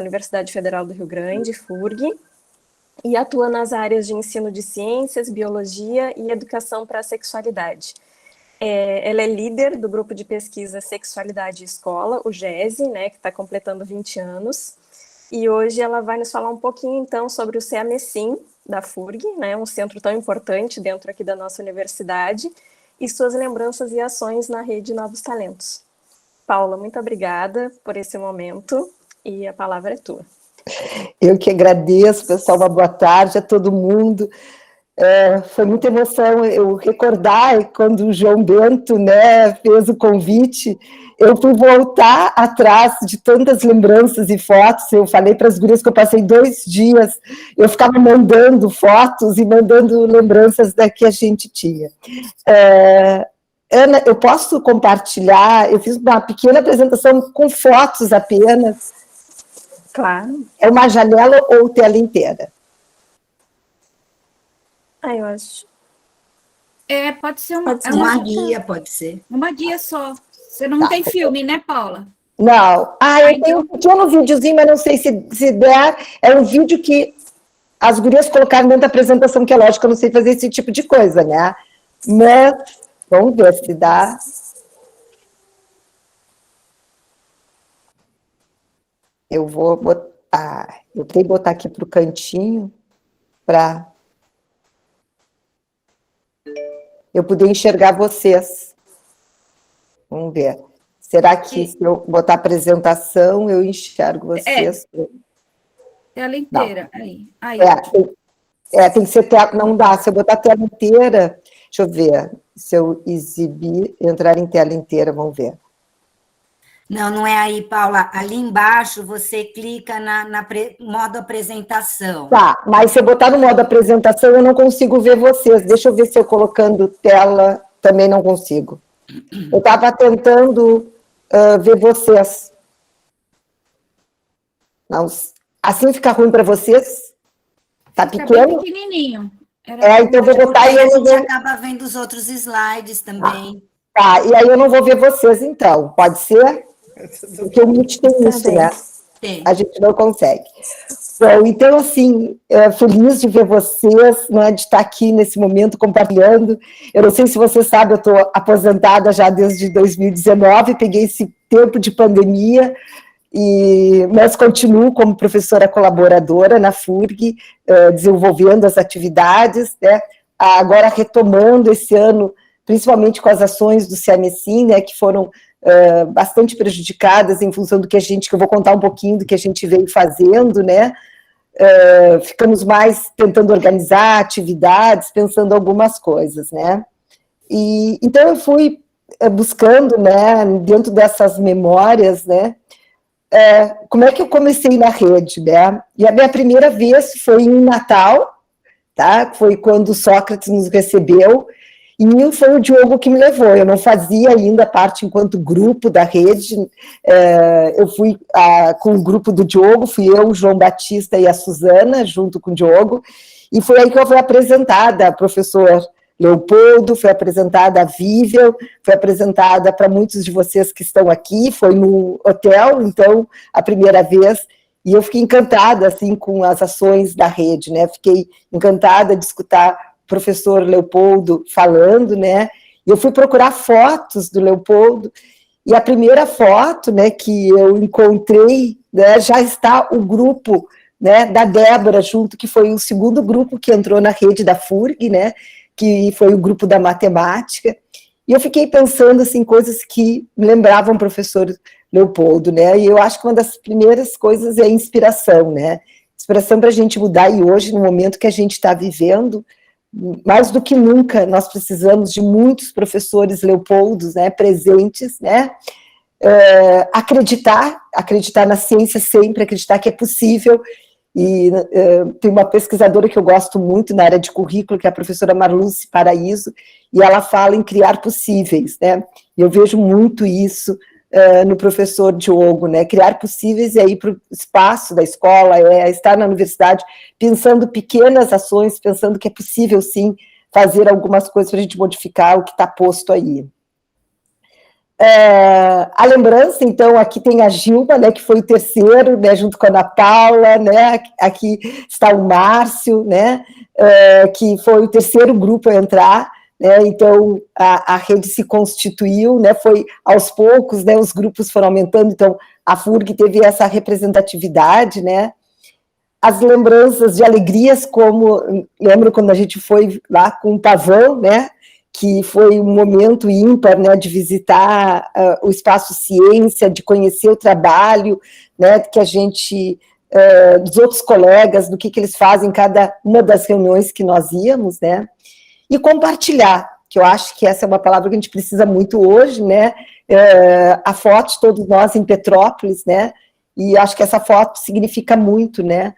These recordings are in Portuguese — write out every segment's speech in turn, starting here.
Universidade Federal do Rio Grande, FURG, e atua nas áreas de ensino de ciências, biologia e educação para a sexualidade. Ela é líder do grupo de pesquisa Sexualidade e Escola, o GESE, né, que está completando 20 anos, e hoje ela vai nos falar um pouquinho, então, sobre o CEAMECIM da FURG, né, um centro tão importante dentro aqui da nossa universidade, e suas lembranças e ações na rede Novos Talentos. Paula, muito obrigada por esse momento, e a palavra é tua. Eu que agradeço, pessoal, uma boa tarde a todo mundo. Foi muita emoção eu recordar quando o João Bento, né, fez o convite, eu fui voltar atrás de tantas lembranças e fotos. Eu falei para as gurias que eu passei 2 dias, eu ficava mandando fotos e mandando lembranças da que a gente tinha. Ana, eu posso compartilhar? Eu fiz uma pequena apresentação com fotos apenas. Claro. É uma janela ou tela inteira? Eu acho. Pode ser uma guia, pode ser. Uma guia só. Você não tem filme, né, Paula? Não. Eu tenho um pequeno videozinho, mas não sei se der. É um vídeo que as gurias colocaram dentro da apresentação, que é lógico que eu não sei fazer esse tipo de coisa, né? Mas vamos ver se dá. Eu vou botar. Eu tenho que botar aqui para o cantinho para eu poder enxergar vocês. Vamos ver. Será que se eu botar apresentação, eu enxergo vocês? Tela inteira. Aí. Tem que ser tela. Não dá. Se eu botar tela inteira, deixa eu ver. Se eu exibir, entrar em tela inteira, vamos ver. Não é aí, Paula. Ali embaixo, você clica na modo apresentação. Tá, mas se eu botar no modo apresentação, eu não consigo ver vocês. Deixa eu ver se eu colocando tela, também não consigo. Eu estava tentando ver vocês. Não, assim fica ruim para vocês? Tá pequeno? Bem pequenininho. Então eu vou botar e a gente acaba vendo os outros slides também. Tá, e aí eu não vou ver vocês, então. Pode ser? Porque o Meet tem isso, né? A gente não consegue. Bom, então, assim, feliz de ver vocês, né, de estar aqui nesse momento compartilhando. Eu não sei se você sabe, eu estou aposentada já desde 2019, peguei esse tempo de pandemia, mas continuo como professora colaboradora na FURG, desenvolvendo as atividades, né, agora retomando esse ano, principalmente com as ações do CEAMECIM, né, que foram bastante prejudicadas em função do que eu vou contar um pouquinho do que a gente veio fazendo, né, ficamos mais tentando organizar atividades, pensando algumas coisas, né, então eu fui buscando, né, dentro dessas memórias, né, como é que eu comecei na rede, né, e a minha primeira vez foi em Natal, tá, foi quando Sócrates nos recebeu, e foi o Diogo que me levou. Eu não fazia ainda parte enquanto grupo da rede, eu fui com o grupo do Diogo, fui eu, o João Batista e a Suzana, junto com o Diogo, e foi aí que eu fui apresentada ao professor Leopoldo, foi apresentada a Vível, foi apresentada para muitos de vocês que estão aqui, foi no hotel, então, a primeira vez, e eu fiquei encantada, assim, com as ações da rede, né, fiquei encantada de escutar professor Leopoldo falando, né, e eu fui procurar fotos do Leopoldo, e a primeira foto, né, que eu encontrei, né, já está o grupo, né, da Débora junto, que foi o segundo grupo que entrou na rede da FURG, né, que foi o grupo da matemática, e eu fiquei pensando, assim, coisas que me lembravam o professor Leopoldo, né, e eu acho que uma das primeiras coisas é a inspiração, né, inspiração para a gente mudar, e hoje, no momento que a gente está vivendo, mais do que nunca, nós precisamos de muitos professores Leopoldos, né, presentes, né, acreditar na ciência sempre, acreditar que é possível, e tem uma pesquisadora que eu gosto muito na área de currículo, que é a professora Marluce Paraíso, e ela fala em criar possíveis, né, e eu vejo muito isso no professor Diogo, né, criar possíveis é ir para o espaço da escola, é estar na universidade, pensando pequenas ações, pensando que é possível, sim, fazer algumas coisas para a gente modificar o que está posto aí. A lembrança, então, aqui tem a Gilma, né, que foi o terceiro, né, junto com a Ana Paula, né, aqui está o Márcio, né, que foi o terceiro grupo a entrar, né, então a rede se constituiu, né, foi aos poucos, né, os grupos foram aumentando, então a FURG teve essa representatividade, né. As lembranças de alegrias, como, lembro quando a gente foi lá com o Pavão, né, que foi um momento ímpar, né, de visitar o Espaço Ciência, de conhecer o trabalho, né, que a gente, dos outros colegas, do que eles fazem em cada uma das reuniões que nós íamos, né, e compartilhar, que eu acho que essa é uma palavra que a gente precisa muito hoje, né, a foto de todos nós em Petrópolis, né, e acho que essa foto significa muito, né,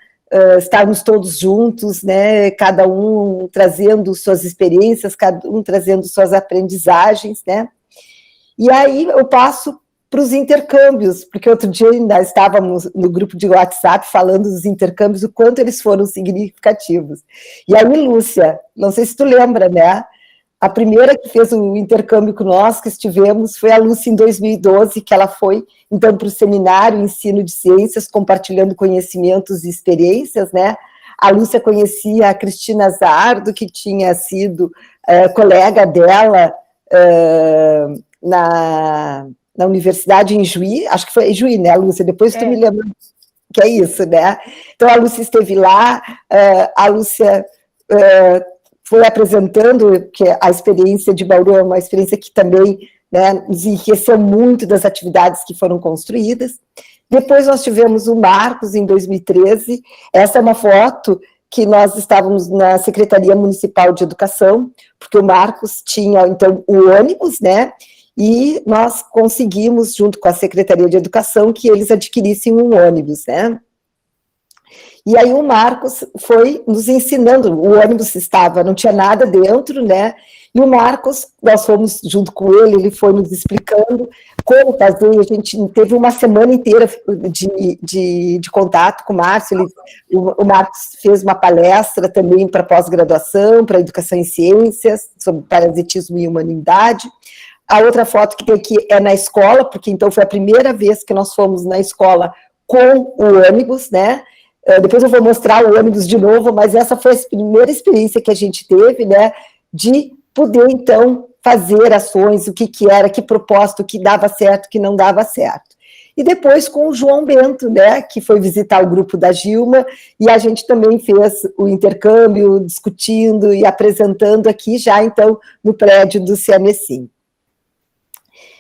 estarmos todos juntos, né, cada um trazendo suas experiências, cada um trazendo suas aprendizagens, né, e aí eu passo para os intercâmbios, porque outro dia ainda estávamos no grupo de WhatsApp falando dos intercâmbios, o quanto eles foram significativos. E aí, Lúcia, não sei se tu lembra, né, a primeira que fez o intercâmbio com nós, que estivemos, foi a Lúcia em 2012, que ela foi, então, para o seminário Ensino de Ciências, compartilhando conhecimentos e experiências, né? A Lúcia conhecia a Cristina Zardo, que tinha sido colega dela na universidade em Juí, acho que foi em Juí, né, Lúcia? Depois tu me lembra que é isso, né? Então, a Lúcia esteve lá, a Lúcia foi apresentando que a experiência de Bauru é uma experiência que também, né, nos enriqueceu muito das atividades que foram construídas. Depois nós tivemos o Marcos, em 2013, essa é uma foto que nós estávamos na Secretaria Municipal de Educação, porque o Marcos tinha, então, o ônibus, né, e nós conseguimos, junto com a Secretaria de Educação, que eles adquirissem um ônibus, né. E aí o Marcos foi nos ensinando, o ônibus estava, não tinha nada dentro, né, e o Marcos, nós fomos junto com ele foi nos explicando como fazer, a gente teve uma semana inteira de contato com o Márcio, o Marcos fez uma palestra também para pós-graduação, para educação em ciências, sobre parasitismo e humanidade. A outra foto que tem aqui é na escola, porque então foi a primeira vez que nós fomos na escola com o ônibus, né, depois eu vou mostrar o ônibus de novo, mas essa foi a primeira experiência que a gente teve, né, de poder, então, fazer ações, o que era, que propósito, o que dava certo, o que não dava certo. E depois com o João Bento, né, que foi visitar o grupo da Gilma, e a gente também fez o intercâmbio, discutindo e apresentando aqui já, então, no prédio do CMSIM.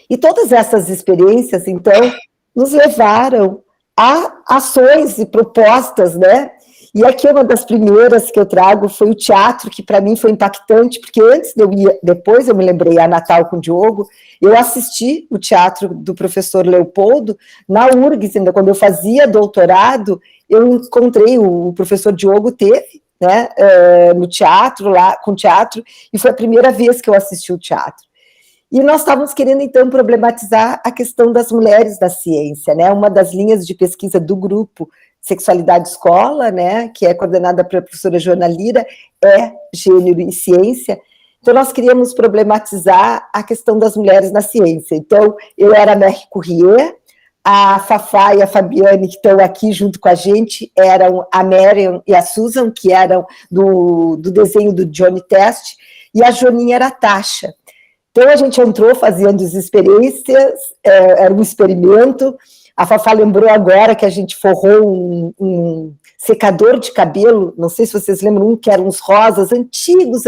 E todas essas experiências, então, nos levaram a ações e propostas, né? E aqui uma das primeiras que eu trago foi o teatro, que para mim foi impactante, porque antes de eu ir, depois eu me lembrei, a Natal com o Diogo, eu assisti o teatro do professor Leopoldo na URGS, ainda quando eu fazia doutorado, eu encontrei, o professor Diogo teve, né, no teatro, lá com teatro, e foi a primeira vez que eu assisti o teatro. E nós estávamos querendo, então, problematizar a questão das mulheres da ciência, né? Uma das linhas de pesquisa do grupo Sexualidade Escola, né, que é coordenada pela professora Joana Lira, é Gênero e Ciência. Então, nós queríamos problematizar a questão das mulheres na ciência. Então, eu era a Mary Courrier, a Fafá e a Fabiane, que estão aqui junto com a gente, eram a Marion e a Susan, que eram do desenho do Johnny Test, e a Joninha era a Tasha. Então, a gente entrou fazendo as experiências, era um experimento. A Fafá lembrou agora que a gente forrou um secador de cabelo, não sei se vocês lembram, que eram uns rosas antigos,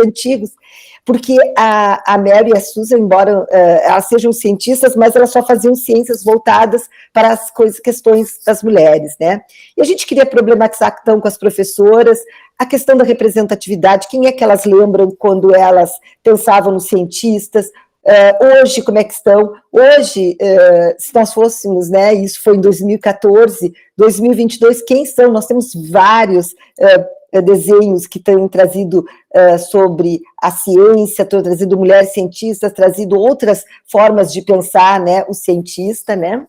porque a Mary e a Susan, embora elas sejam cientistas, mas elas só faziam ciências voltadas para as questões das mulheres, né? E a gente queria problematizar, então, com as professoras, a questão da representatividade, quem é que elas lembram quando elas pensavam nos cientistas, hoje, como é que estão? Hoje, se nós fôssemos, né, isso foi em 2014, 2022, quem são? Nós temos vários desenhos que têm trazido sobre a ciência, têm trazido mulheres cientistas, trazido outras formas de pensar, né, o cientista, né?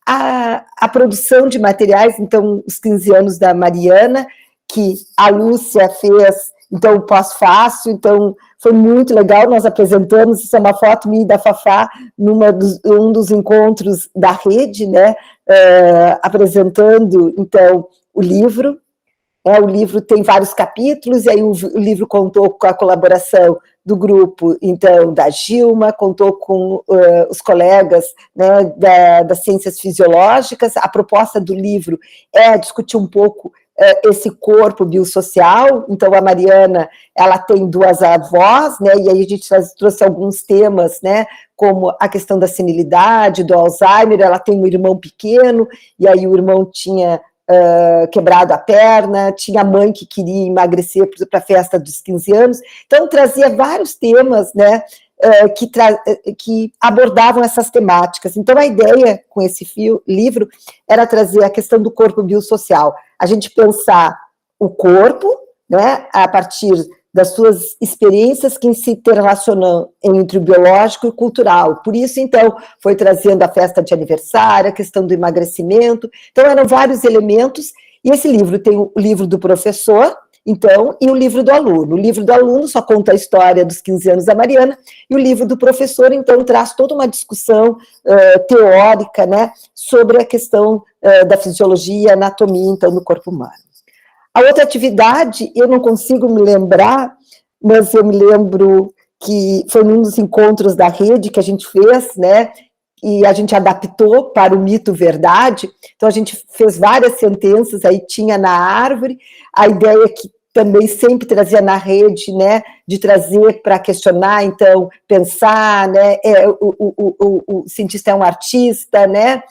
A produção de materiais, então, os 15 anos da Mariana, que a Lúcia fez, então o pós-fácil, então foi muito legal, nós apresentamos, isso é uma foto minha e da Fafá, um dos encontros da rede, né, apresentando, então, o livro. O livro tem vários capítulos, e aí o livro contou com a colaboração do grupo, então, da Gilma, contou com os colegas, né, das ciências fisiológicas. A proposta do livro é discutir um pouco esse corpo biosocial. Então, a Mariana, ela tem 2 avós, né, e aí a gente trouxe alguns temas, né, como a questão da senilidade, do Alzheimer. Ela tem um irmão pequeno, e aí o irmão tinha quebrado a perna, tinha a mãe que queria emagrecer para a festa dos 15 anos, então trazia vários temas, né, que abordavam essas temáticas. Então a ideia com esse livro era trazer a questão do corpo biosocial, a gente pensar o corpo, né, a partir das suas experiências que se interrelacionam entre o biológico e o cultural. Por isso, então, foi trazendo a festa de aniversário, a questão do emagrecimento. Então, eram vários elementos, e esse livro tem o livro do professor, então, e o livro do aluno. O livro do aluno só conta a história dos 15 anos da Mariana, e o livro do professor, então, traz toda uma discussão teórica, né, sobre a questão da fisiologia e anatomia, então, do corpo humano. A outra atividade, eu não consigo me lembrar, mas eu me lembro que foi num dos encontros da rede que a gente fez, né, e a gente adaptou para o mito verdade. Então a gente fez várias sentenças, aí tinha na árvore, a ideia que também sempre trazia na rede, né, de trazer para questionar, então, pensar, né, o cientista é um artista, né,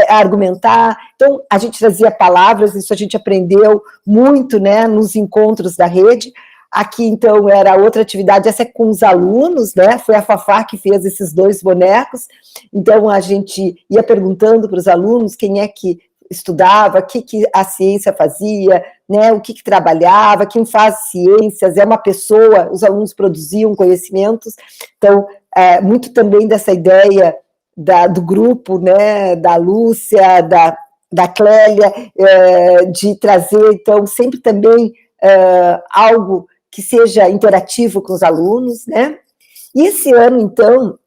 argumentar. Então, a gente trazia palavras, isso a gente aprendeu muito, né, nos encontros da rede. Aqui, então, era outra atividade, essa é com os alunos, né, foi a Fafá que fez esses 2 bonecos, então a gente ia perguntando para os alunos quem é que estudava, o que a ciência fazia, né, o que trabalhava, quem faz ciências, é uma pessoa, os alunos produziam conhecimentos. Então, muito também dessa ideia do grupo, né, da Lúcia, da Clélia, de trazer, então, sempre também algo que seja interativo com os alunos, né, e esse ano, então,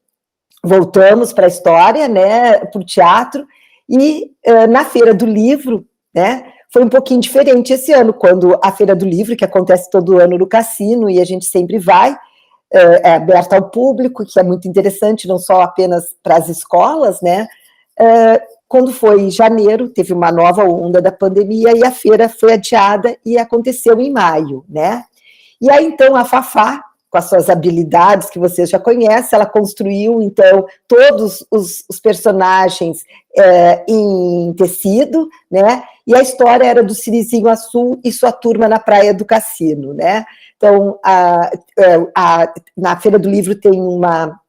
voltamos para a história, né, para o teatro, e na Feira do Livro, né, foi um pouquinho diferente esse ano, quando a Feira do Livro, que acontece todo ano no Cassino, e a gente sempre vai, é aberta ao público, que é muito interessante, não só apenas para as escolas, né, quando foi em janeiro, teve uma nova onda da pandemia, e a feira foi adiada e aconteceu em maio, né, e aí então a Fafá, com as suas habilidades que vocês já conhecem, ela construiu, então, todos os personagens em tecido, né, e a história era do Cirizinho Azul e sua turma na Praia do Cassino, né. Então, na Feira do Livro tem um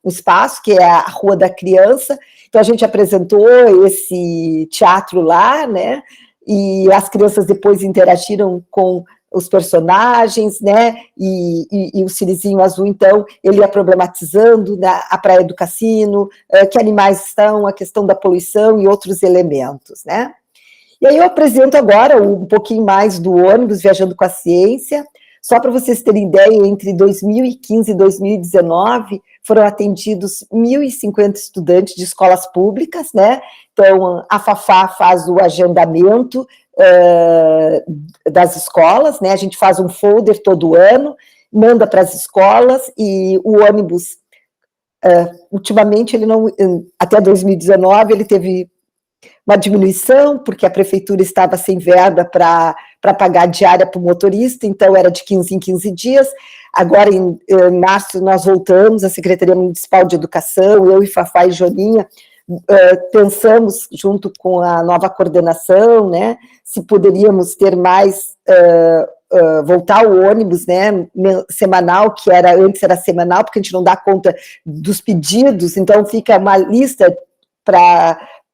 espaço, que é a Rua da Criança, então a gente apresentou esse teatro lá, né, e as crianças depois interagiram com os personagens, né, e o Cirizinho Azul, então, ele ia problematizando, né, a Praia do Cassino, que animais estão, a questão da poluição e outros elementos, né. E aí eu apresento agora um pouquinho mais do ônibus Viajando com a Ciência. Só para vocês terem ideia, entre 2015 e 2019, foram atendidos 1.050 estudantes de escolas públicas, né, então a Fafá faz o agendamento das escolas, né, a gente faz um folder todo ano, manda para as escolas, e o ônibus, ultimamente, ele não, até 2019, ele teve uma diminuição, porque a prefeitura estava sem verba para pagar diária para o motorista, então era de 15 em 15 dias, agora em março nós voltamos, a Secretaria Municipal de Educação, eu e Fafá e Joninha, pensamos, junto com a nova coordenação, né, se poderíamos ter mais, voltar o ônibus, né, semanal, que antes era semanal, porque a gente não dá conta dos pedidos, então fica uma lista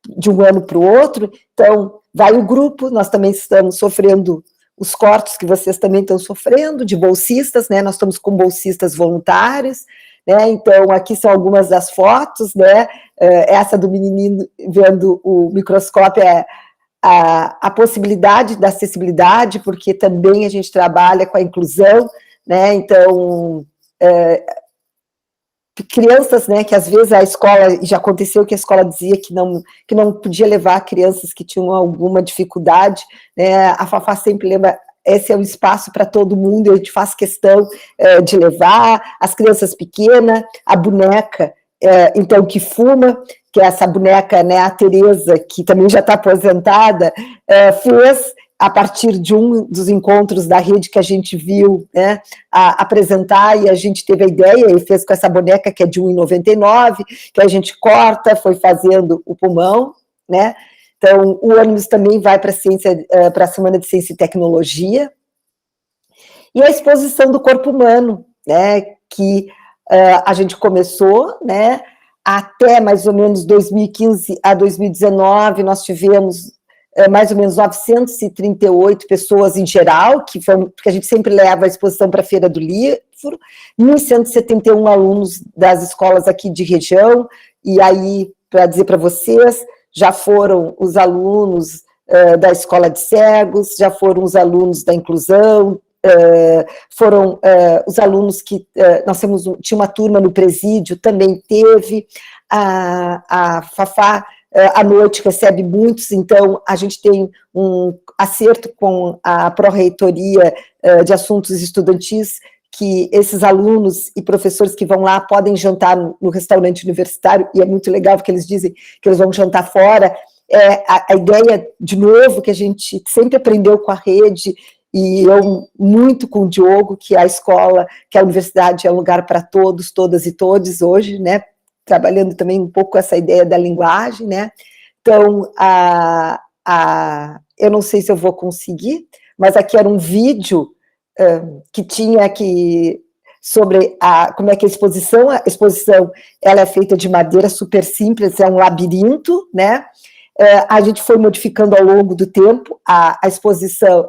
de um ano para o outro, então vai o grupo, nós também estamos sofrendo os cortes que vocês também estão sofrendo, de bolsistas, né, nós estamos com bolsistas voluntários, né, então aqui são algumas das fotos, né, essa do menininho vendo o microscópio é a possibilidade da acessibilidade, porque também a gente trabalha com a inclusão, né? Então, crianças, né, que às vezes a escola, já aconteceu que a escola dizia que não podia levar crianças que tinham alguma dificuldade, né, a Fafá sempre lembra, esse é um espaço para todo mundo, a gente faz questão de levar as crianças pequenas, a boneca, então, que fuma, que é essa boneca, né, a Tereza, que também já está aposentada, fez, a partir de um dos encontros da rede que a gente viu, né, apresentar, e a gente teve a ideia, e fez com essa boneca que é de 1,99, que a gente corta, foi fazendo o pulmão, né, então o ônibus também vai para a Semana de Ciência e Tecnologia, e a exposição do corpo humano, né, que a gente começou, né, até mais ou menos 2015 a 2019, nós tivemos mais ou menos 938 pessoas em geral, porque a gente sempre leva a exposição para a Feira do Livro, 1.171 alunos das escolas aqui de região, e aí, para dizer para vocês, já foram os alunos da Escola de Cegos, já foram os alunos da inclusão, foram os alunos que nós tinha uma turma no presídio, também teve, a Fafá à noite recebe muitos, então a gente tem um acerto com a Pró-Reitoria de Assuntos Estudantis, que esses alunos e professores que vão lá podem jantar no restaurante universitário, e é muito legal porque eles dizem que eles vão jantar fora. A ideia, de novo, que a gente sempre aprendeu com a rede, e eu muito com o Diogo, que a escola, que a universidade é um lugar para todos, todas e todes hoje, né, trabalhando também um pouco essa ideia da linguagem, né, então, eu não sei se eu vou conseguir, mas aqui era um vídeo que tinha aqui sobre como é que a exposição ela é feita de madeira super simples, é um labirinto, né, a gente foi modificando ao longo do tempo, a exposição,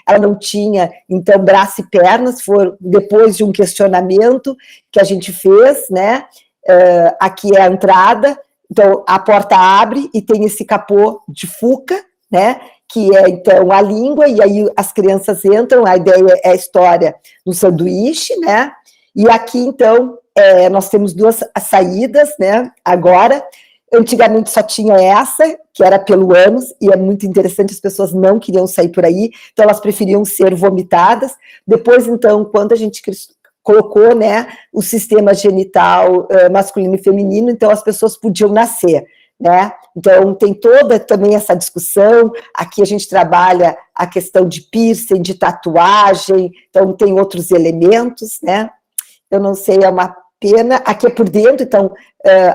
ela não tinha, então, braço e pernas, foi depois de um questionamento que a gente fez, né, aqui é a entrada, então a porta abre e tem esse capô de fuca, né, que é, então, a língua, e aí as crianças entram, a ideia é a história do sanduíche, né, e aqui, então, nós temos duas saídas, né, agora. Antigamente só tinha essa, que era pelo ânus, e é muito interessante, as pessoas não queriam sair por aí, então elas preferiam ser vomitadas. Depois, então, quando a gente colocou, né, o sistema genital masculino e feminino, então as pessoas podiam nascer, né? Então tem toda também essa discussão, aqui a gente trabalha a questão de piercing, de tatuagem, então tem outros elementos, né? Eu não sei, é uma pena, aqui é por dentro, então,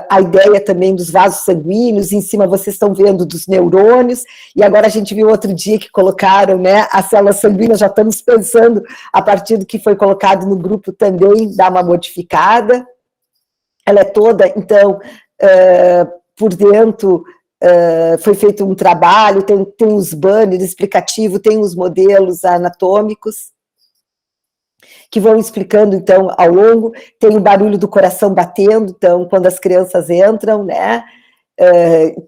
a ideia também dos vasos sanguíneos, em cima vocês estão vendo dos neurônios, e agora a gente viu outro dia que colocaram, né, as células sanguíneas, já estamos pensando, a partir do que foi colocado no grupo também, dar uma modificada, ela é toda, então, por dentro, foi feito um trabalho, tem os banners explicativos, tem os modelos anatômicos, que vão explicando, então, ao longo, tem o barulho do coração batendo, então, quando as crianças entram, né,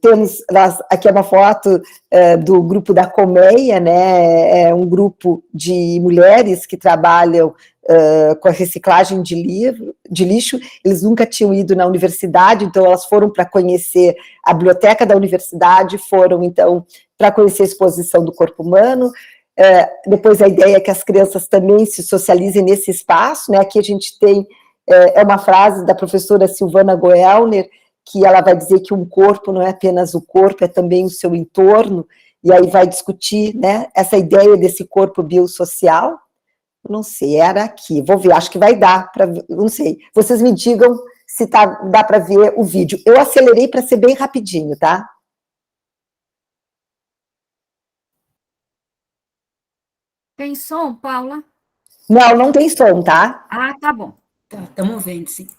temos, aqui é uma foto do grupo da Colmeia, né, é um grupo de mulheres que trabalham com a reciclagem de lixo, eles nunca tinham ido na universidade, então elas foram para conhecer a biblioteca da universidade, foram, então, para conhecer a exposição do corpo humano. Depois a ideia é que as crianças também se socializem nesse espaço, né, aqui a gente tem, uma frase da professora Silvana Goelner, que ela vai dizer que um corpo não é apenas o corpo, é também o seu entorno, e aí vai discutir, né, essa ideia desse corpo biosocial. Não sei, era aqui, vou ver, acho que vai dar, não sei, vocês me digam se dá para ver o vídeo. Eu acelerei para ser bem rapidinho, tá? Tem som, Paula? Não, não tem som, tá? Ah, tá bom. Tá, estamos vendo, sim.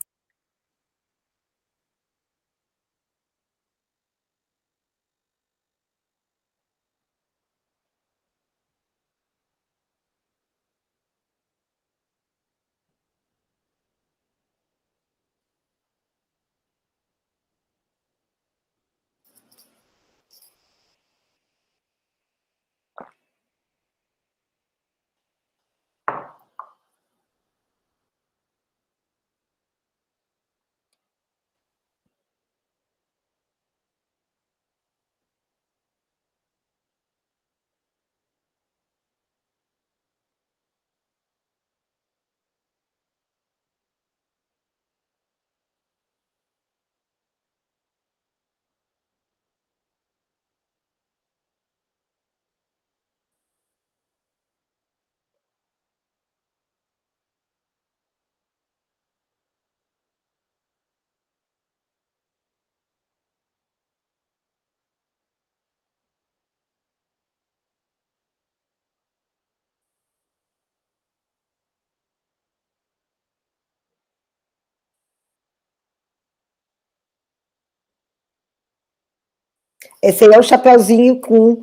Esse aí é o chapeuzinho com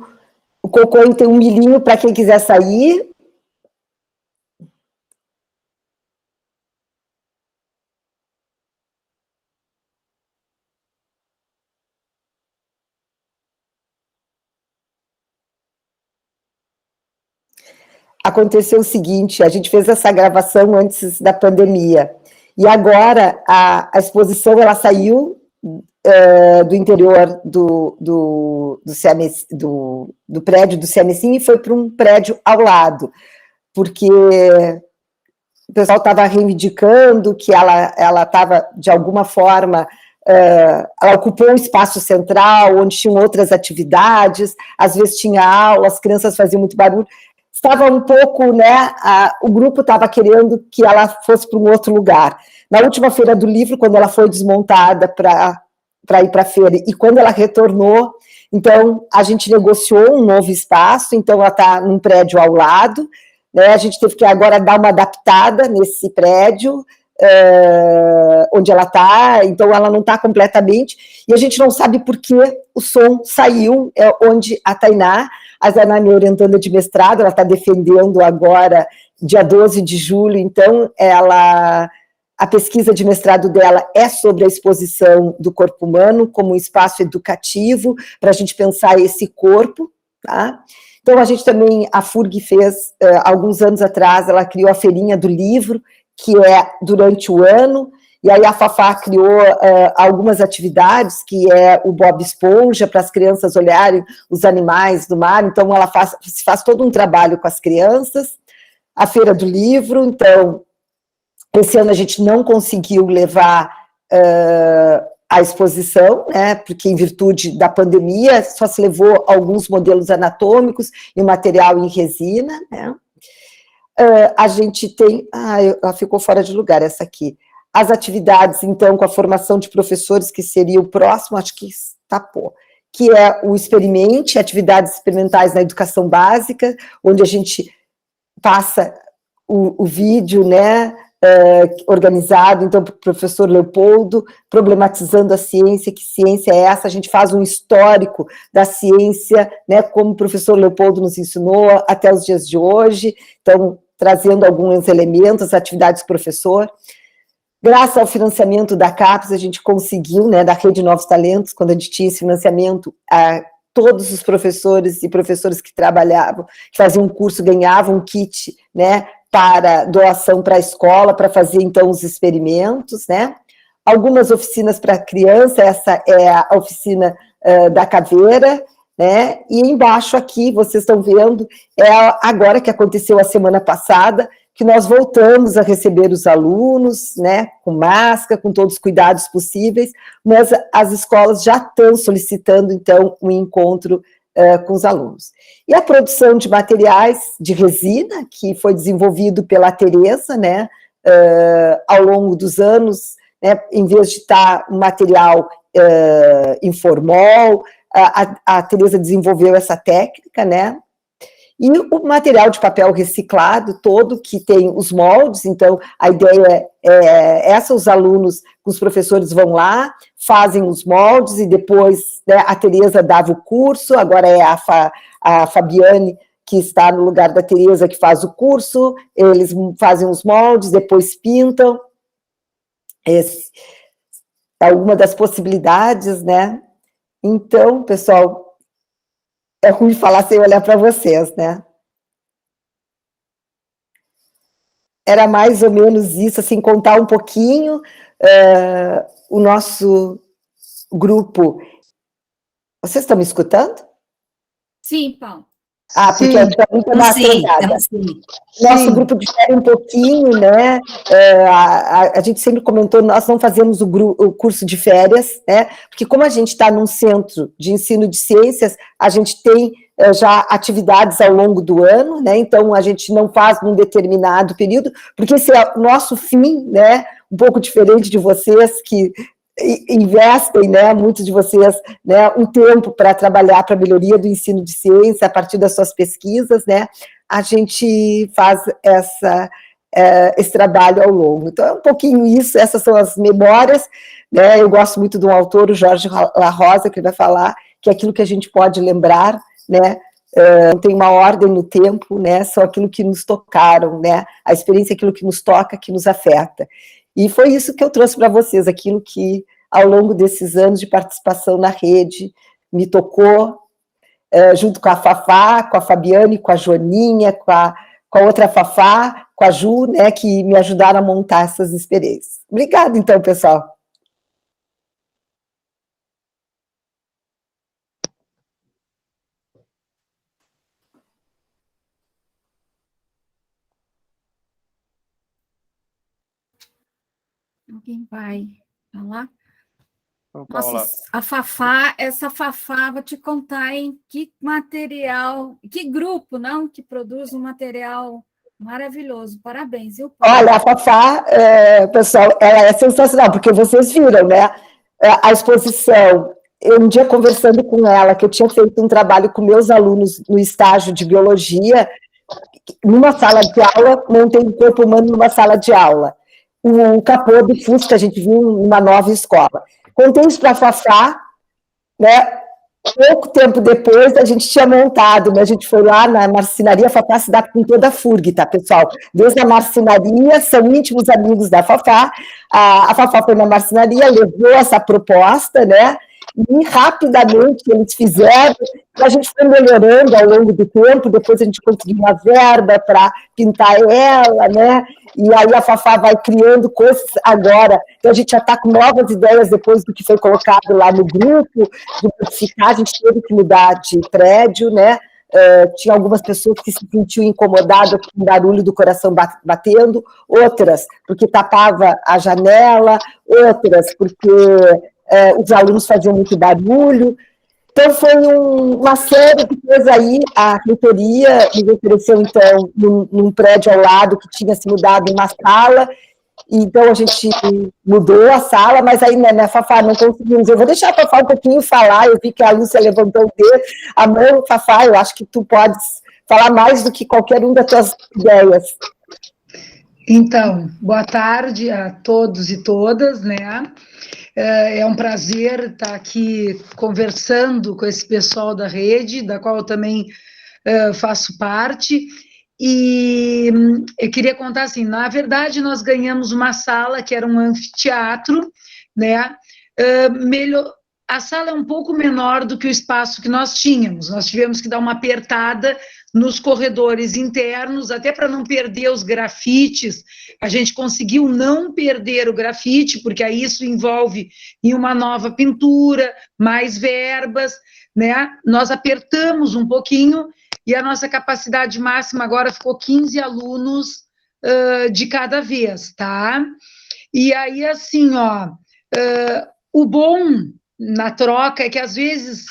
o cocô, tem um milhinho para quem quiser sair. Aconteceu o seguinte, a gente fez essa gravação antes da pandemia, e agora a exposição ela saiu do interior do prédio do CMSIM e foi para um prédio ao lado, porque o pessoal estava reivindicando que ela estava, de alguma forma, ela ocupou um espaço central, onde tinham outras atividades, às vezes tinha aula, as crianças faziam muito barulho, estava um pouco, né, o grupo estava querendo que ela fosse para um outro lugar. Na última Feira do Livro, quando ela foi desmontada para ir para a feira, e quando ela retornou, então a gente negociou um novo espaço, então ela está num prédio ao lado, né, a gente teve que agora dar uma adaptada nesse prédio, onde ela está, então ela não está completamente, e a gente não sabe por que o som saiu, onde a Tainá é minha orientanda de mestrado, ela está defendendo agora, dia 12 de julho, então a pesquisa de mestrado dela é sobre a exposição do corpo humano como um espaço educativo, para a gente pensar esse corpo, tá? Então a gente também, a FURG fez, alguns anos atrás, ela criou a Feirinha do Livro, que é durante o ano, e aí a Fafá criou algumas atividades, que é o Bob Esponja, para as crianças olharem os animais do mar, então ela faz todo um trabalho com as crianças, a Feira do Livro, então, esse ano a gente não conseguiu levar a exposição, né, porque em virtude da pandemia, só se levou alguns modelos anatômicos e o material em resina, né. A gente tem... ela ficou fora de lugar, essa aqui. As atividades, então, com a formação de professores, que seria o próximo, acho que tapou, que é o Experimente, atividades experimentais na educação básica, onde a gente passa o vídeo, né, organizado, então, para o professor Leopoldo, problematizando a ciência, que ciência é essa, a gente faz um histórico da ciência, né, como o professor Leopoldo nos ensinou até os dias de hoje, então, trazendo alguns elementos, atividades do professor. Graças ao financiamento da CAPES, a gente conseguiu, né, da Rede Novos Talentos, quando a gente tinha esse financiamento, todos os professores e professoras que trabalhavam, que faziam um curso, ganhavam um kit, né, para doação para a escola, para fazer, então, os experimentos, né. Algumas oficinas para criança, essa é a oficina da caveira, né, e embaixo aqui, vocês estão vendo, agora que aconteceu a semana passada, que nós voltamos a receber os alunos, né, com máscara, com todos os cuidados possíveis, mas as escolas já estão solicitando, então, um encontro com os alunos. E a produção de materiais de resina, que foi desenvolvido pela Tereza, né, ao longo dos anos, né, em vez de estar um material em formol, a Tereza desenvolveu essa técnica, né, e o material de papel reciclado todo, que tem os moldes, então a ideia é essa, os alunos, os professores vão lá, fazem os moldes, e depois, né, a Tereza dava o curso, agora é a Fabiane, que está no lugar da Tereza, que faz o curso, eles fazem os moldes, depois pintam, esse é uma das possibilidades, né, então, pessoal, é ruim falar sem olhar para vocês, né? Era mais ou menos isso, assim, contar um pouquinho o nosso grupo. Vocês estão me escutando? Sim, Paulo. Porque a pergunta não é sim. Nosso grupo difere um pouquinho, né? A gente sempre comentou, nós não fazemos o curso de férias, né? Porque como a gente está num centro de ensino de ciências, a gente tem já atividades ao longo do ano, né? Então a gente não faz num determinado período, porque esse é o nosso fim, né? Um pouco diferente de vocês que investem, né, muitos de vocês, né, um tempo para trabalhar para a melhoria do ensino de ciência a partir das suas pesquisas, né, a gente faz esse trabalho ao longo. Então, é um pouquinho isso, essas são as memórias, né, eu gosto muito de um autor, o Jorge La Rosa, que vai falar que é aquilo que a gente pode lembrar, né? Não tem uma ordem no tempo, né? Só aquilo que nos tocaram, né? A experiência é aquilo que nos toca, que nos afeta. E foi isso que eu trouxe para vocês, aquilo que, ao longo desses anos de participação na rede, me tocou, junto com a Fafá, com a Fabiane, com a Joaninha, com a outra Fafá, com a Ju, né, que me ajudaram a montar essas experiências. Obrigada, então, pessoal. Alguém vai falar? Nossa, Paula. A Fafá, essa Fafá, vou te contar, hein? Que material, que grupo, não? Que produz um material maravilhoso. Parabéns, viu, Paula? Olha, a Fafá, pessoal, ela é sensacional, porque vocês viram, né? A exposição, eu um dia conversando com ela, que eu tinha feito um trabalho com meus alunos no estágio de biologia, numa sala de aula, montei um corpo humano numa sala de aula. O capô do Fusca, a gente viu numa nova escola. Contei isso para a Fafá, né? Pouco tempo depois, a gente tinha montado, né? A gente foi lá na marcenaria, a Fafá se dá com toda a FURG, tá, pessoal? Desde a marcenaria, são íntimos amigos da Fafá, a Fafá foi na marcenaria, levou essa proposta, né? E rapidamente eles fizeram, e a gente foi melhorando ao longo do tempo, depois a gente conseguiu uma verba para pintar ela, né? E aí a Fafá vai criando coisas agora, então a gente já está com novas ideias depois do que foi colocado lá no grupo, de modificar, a gente teve que mudar de prédio, né? Tinha algumas pessoas que se sentiam incomodadas com o barulho do coração batendo, outras porque tapava a janela, outras porque os alunos faziam muito barulho. Então, foi uma série de coisas aí. A reitoria me ofereceu, então, num prédio ao lado, que tinha se mudado uma sala, então a gente mudou a sala, mas aí, né, Fafá, não conseguimos. Eu vou deixar a Fafá um pouquinho falar, eu vi que a Lúcia levantou o dedo, a mão, Fafá, eu acho que tu podes falar mais do que qualquer uma das tuas ideias. Então, boa tarde a todos e todas, né? É um prazer estar aqui conversando com esse pessoal da rede, da qual eu também faço parte, e eu queria contar assim, na verdade, nós ganhamos uma sala que era um anfiteatro, né? A sala é um pouco menor do que o espaço que nós tivemos que dar uma apertada nos corredores internos, até para não perder os grafites. A gente conseguiu não perder o grafite, porque aí isso envolve em uma nova pintura, mais verbas, né? Nós apertamos um pouquinho e a nossa capacidade máxima agora ficou 15 alunos de cada vez, tá? E aí, assim, ó, o bom na troca é que, às vezes,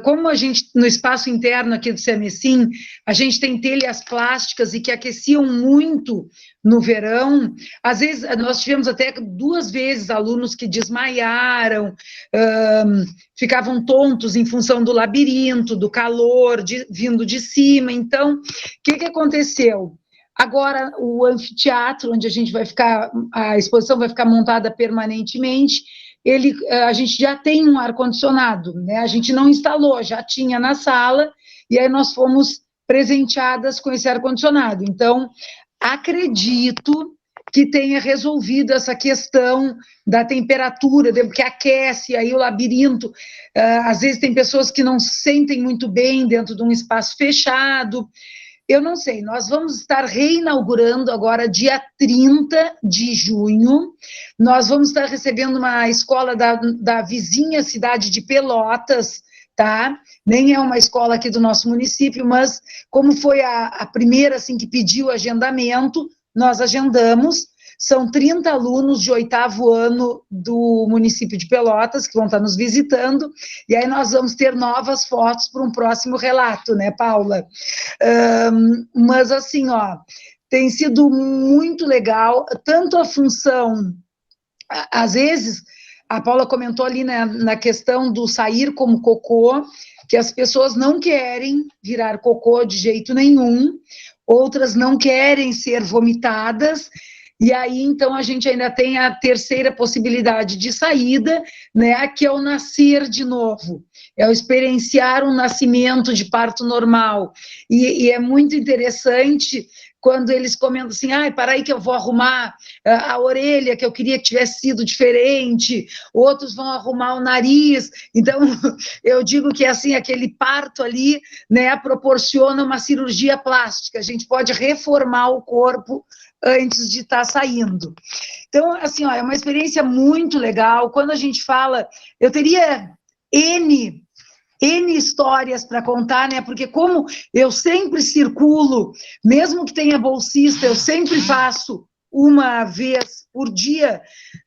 como a gente, no espaço interno aqui do CMSIM, a gente tem telhas plásticas e que aqueciam muito no verão, às vezes nós tivemos até 2 vezes alunos que desmaiaram, ficavam tontos em função do labirinto, do calor vindo de cima. Então, o que aconteceu? Agora, o anfiteatro, onde a gente vai ficar, a exposição vai ficar montada permanentemente, a gente já tem um ar-condicionado, né? A gente não instalou, já tinha na sala, e aí nós fomos presenteadas com esse ar-condicionado. Então, acredito que tenha resolvido essa questão da temperatura, porque aquece, aí o labirinto, às vezes tem pessoas que não se sentem muito bem dentro de um espaço fechado. Eu não sei, nós vamos estar reinaugurando agora, dia 30 de junho, nós vamos estar recebendo uma escola da vizinha cidade de Pelotas, tá? Nem é uma escola aqui do nosso município, mas como foi a primeira, assim, que pediu agendamento, nós agendamos. São 30 alunos de 8º ano do município de Pelotas que vão estar nos visitando, e aí nós vamos ter novas fotos para um próximo relato, né, Paula? Mas, assim, ó, tem sido muito legal, tanto a função, às vezes, a Paula comentou ali, né, na questão do sair como cocô, que as pessoas não querem virar cocô de jeito nenhum, outras não querem ser vomitadas, E aí, então, a gente ainda tem a terceira possibilidade de saída, né, que é o nascer de novo, é o experienciar um nascimento de parto normal. E é muito interessante quando eles comentam assim, para aí que eu vou arrumar a orelha, que eu queria que tivesse sido diferente, outros vão arrumar o nariz. Então, eu digo que, assim, aquele parto ali, né, proporciona uma cirurgia plástica, a gente pode reformar o corpo antes de estar saindo. Então, assim, é uma experiência muito legal. Quando a gente fala, eu teria N histórias para contar, né? Porque como eu sempre circulo, mesmo que tenha bolsista, eu sempre faço uma vez por dia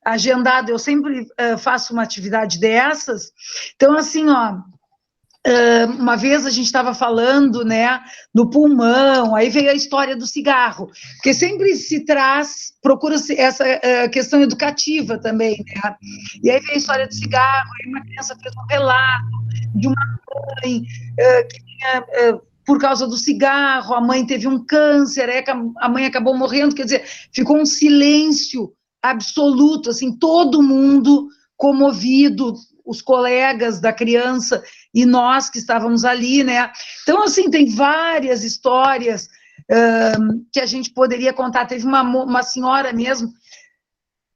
agendado, eu sempre faço uma atividade dessas. Então, assim, uma vez a gente estava falando, né, no pulmão, aí veio a história do cigarro, porque sempre se traz, procura-se essa questão educativa também, né, e aí veio a história do cigarro, aí uma criança fez um relato de uma mãe que tinha, por causa do cigarro, a mãe teve um câncer, aí a mãe acabou morrendo, quer dizer, ficou um silêncio absoluto, assim, todo mundo comovido, os colegas da criança e nós que estávamos ali, né? Então, assim, tem várias histórias que a gente poderia contar. Teve uma senhora mesmo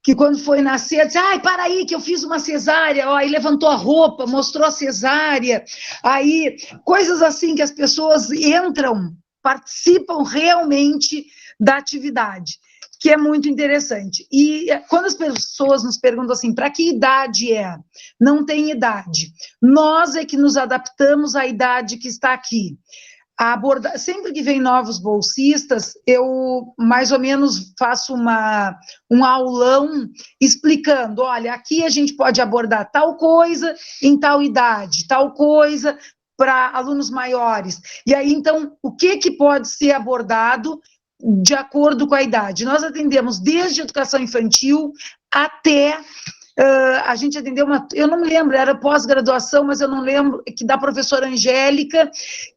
que quando foi nascer, disse, para aí que eu fiz uma cesárea, aí levantou a roupa, mostrou a cesárea, aí coisas assim que as pessoas entram, participam realmente da atividade, que é muito interessante. E quando as pessoas nos perguntam assim, para que idade é? Não tem idade. Nós é que nos adaptamos à idade que está aqui. Sempre que vem novos bolsistas, eu mais ou menos faço um aulão explicando, olha, aqui a gente pode abordar tal coisa em tal idade, tal coisa para alunos maiores. E aí, então, o que pode ser abordado de acordo com a idade? Nós atendemos desde educação infantil até... a gente atendeu eu não me lembro, era pós-graduação, mas eu não lembro, que da professora Angélica,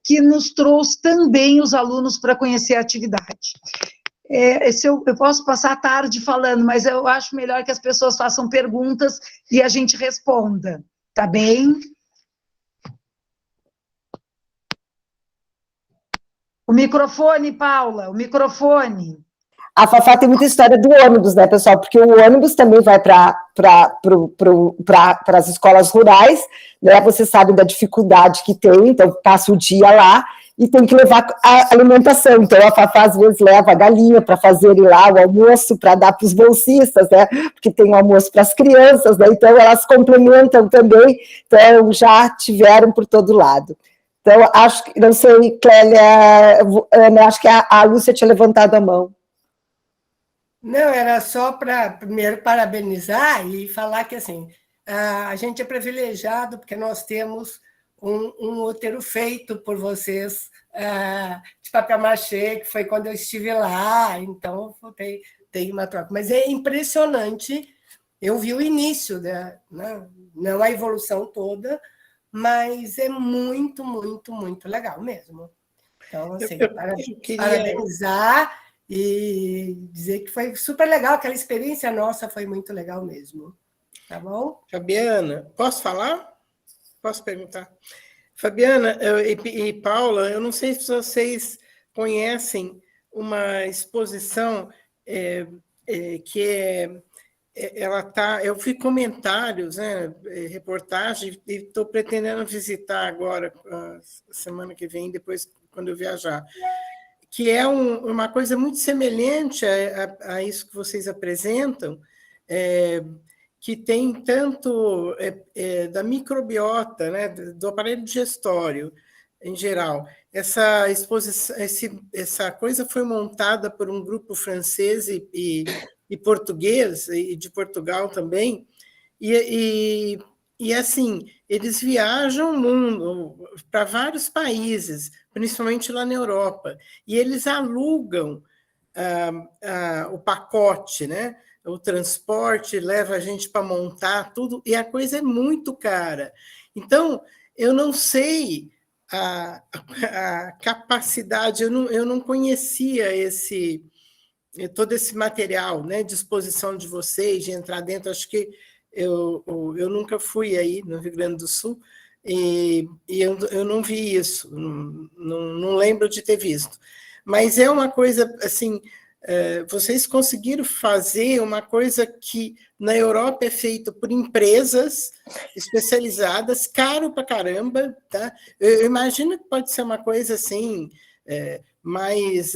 que nos trouxe também os alunos para conhecer a atividade. Eu posso passar a tarde falando, mas eu acho melhor que as pessoas façam perguntas e a gente responda, tá bem? O microfone, Paula, o microfone. A Fafá tem muita história do ônibus, né, pessoal? Porque o ônibus também vai para as escolas rurais, né? Vocês sabem da dificuldade que tem, então passa o dia lá e tem que levar a alimentação. Então a Fafá às vezes leva a galinha para fazerem lá o almoço para dar para os bolsistas, né? Porque tem o almoço para as crianças, né? Então elas complementam também, então já tiveram por todo lado. Então, acho que, não sei, Clélia, Ana, acho que a Lúcia tinha levantado a mão. Não, era só para, primeiro, parabenizar e falar que, assim, a gente é privilegiado porque nós temos um útero feito por vocês, de papel machê, que foi quando eu estive lá, então tem uma troca. Mas é impressionante, eu vi o início, não a evolução toda, mas é muito, muito, muito legal mesmo. Então, assim, parabenizar e dizer que foi super legal, aquela experiência nossa foi muito legal mesmo. Tá bom? Fabiana, posso falar? Posso perguntar? Fabiana e Paula, eu não sei se vocês conhecem uma exposição que ela tá. Eu vi comentários, né, reportagem, e estou pretendendo visitar agora, semana que vem, depois, quando eu viajar, que é uma coisa muito semelhante a isso que vocês apresentam, que tem tanto da microbiota, né, do aparelho digestório, em geral. Essa exposição, essa coisa foi montada por um grupo francês e português, e de Portugal também, e assim, eles viajam o mundo para vários países, principalmente lá na Europa, e eles alugam o pacote, né? O transporte leva a gente para montar tudo, e a coisa é muito cara. Então, eu não sei a capacidade, eu não conhecia todo esse material, né, de exposição de vocês, de entrar dentro. Acho que eu nunca fui aí no Rio Grande do Sul, e eu não vi isso, não lembro de ter visto. Mas é uma coisa, assim, vocês conseguiram fazer uma coisa que na Europa é feito por empresas especializadas, caro pra caramba, tá? Eu imagino que pode ser uma coisa assim, mais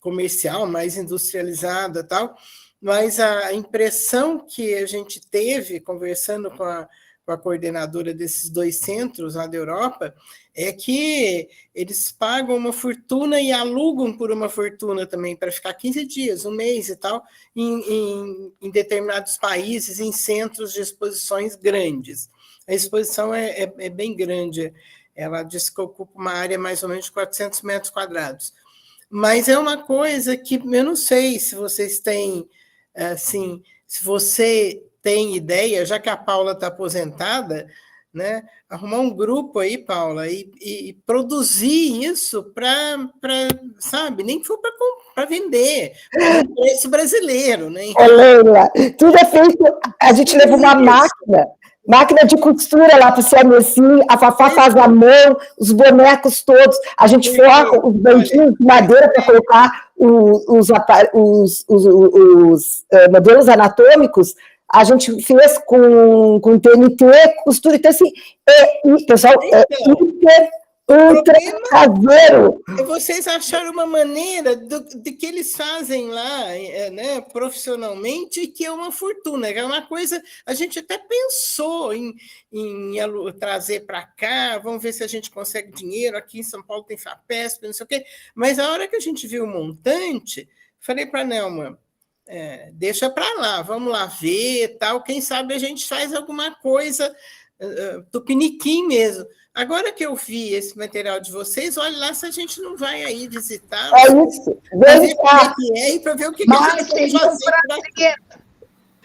comercial, mais industrializada, tal, mas a impressão que a gente teve conversando com a coordenadora desses 2 centros lá da Europa, é que eles pagam uma fortuna e alugam por uma fortuna também, para ficar 15 dias, um mês e tal, em determinados países, em centros de exposições grandes. A exposição é bem grande, ela diz que ocupa uma área mais ou menos de 400 metros quadrados. Mas é uma coisa que eu não sei se vocês têm, assim, se você tem ideia, já que a Paula está aposentada, né, arrumar um grupo aí, Paula, e produzir isso para, sabe, nem que for para vender, para preço brasileiro, né? Ô, Leila, tudo é feito, a gente leva uma máquina de costura lá para o CMSI, a Fafá faz a mão, os bonecos todos, a gente forra os banquinhos de madeira para colocar os modelos anatômicos, a gente fez com TNT, costura, então assim, pessoal, hiper ultra caseiro. Vocês acharam uma maneira de que eles fazem lá, né, profissionalmente, que é uma fortuna, que é uma coisa, a gente até pensou em trazer para cá, vamos ver se a gente consegue dinheiro, aqui em São Paulo tem FAPESP, não sei o quê, mas a hora que a gente viu o montante, falei para a Nelma, deixa para lá, vamos lá ver, tal, quem sabe a gente faz alguma coisa, tupiniquim mesmo. Agora que eu vi esse material de vocês, olha lá se a gente não vai aí visitar. É isso. Para ver como que é e para ver o que a gente pode fazer.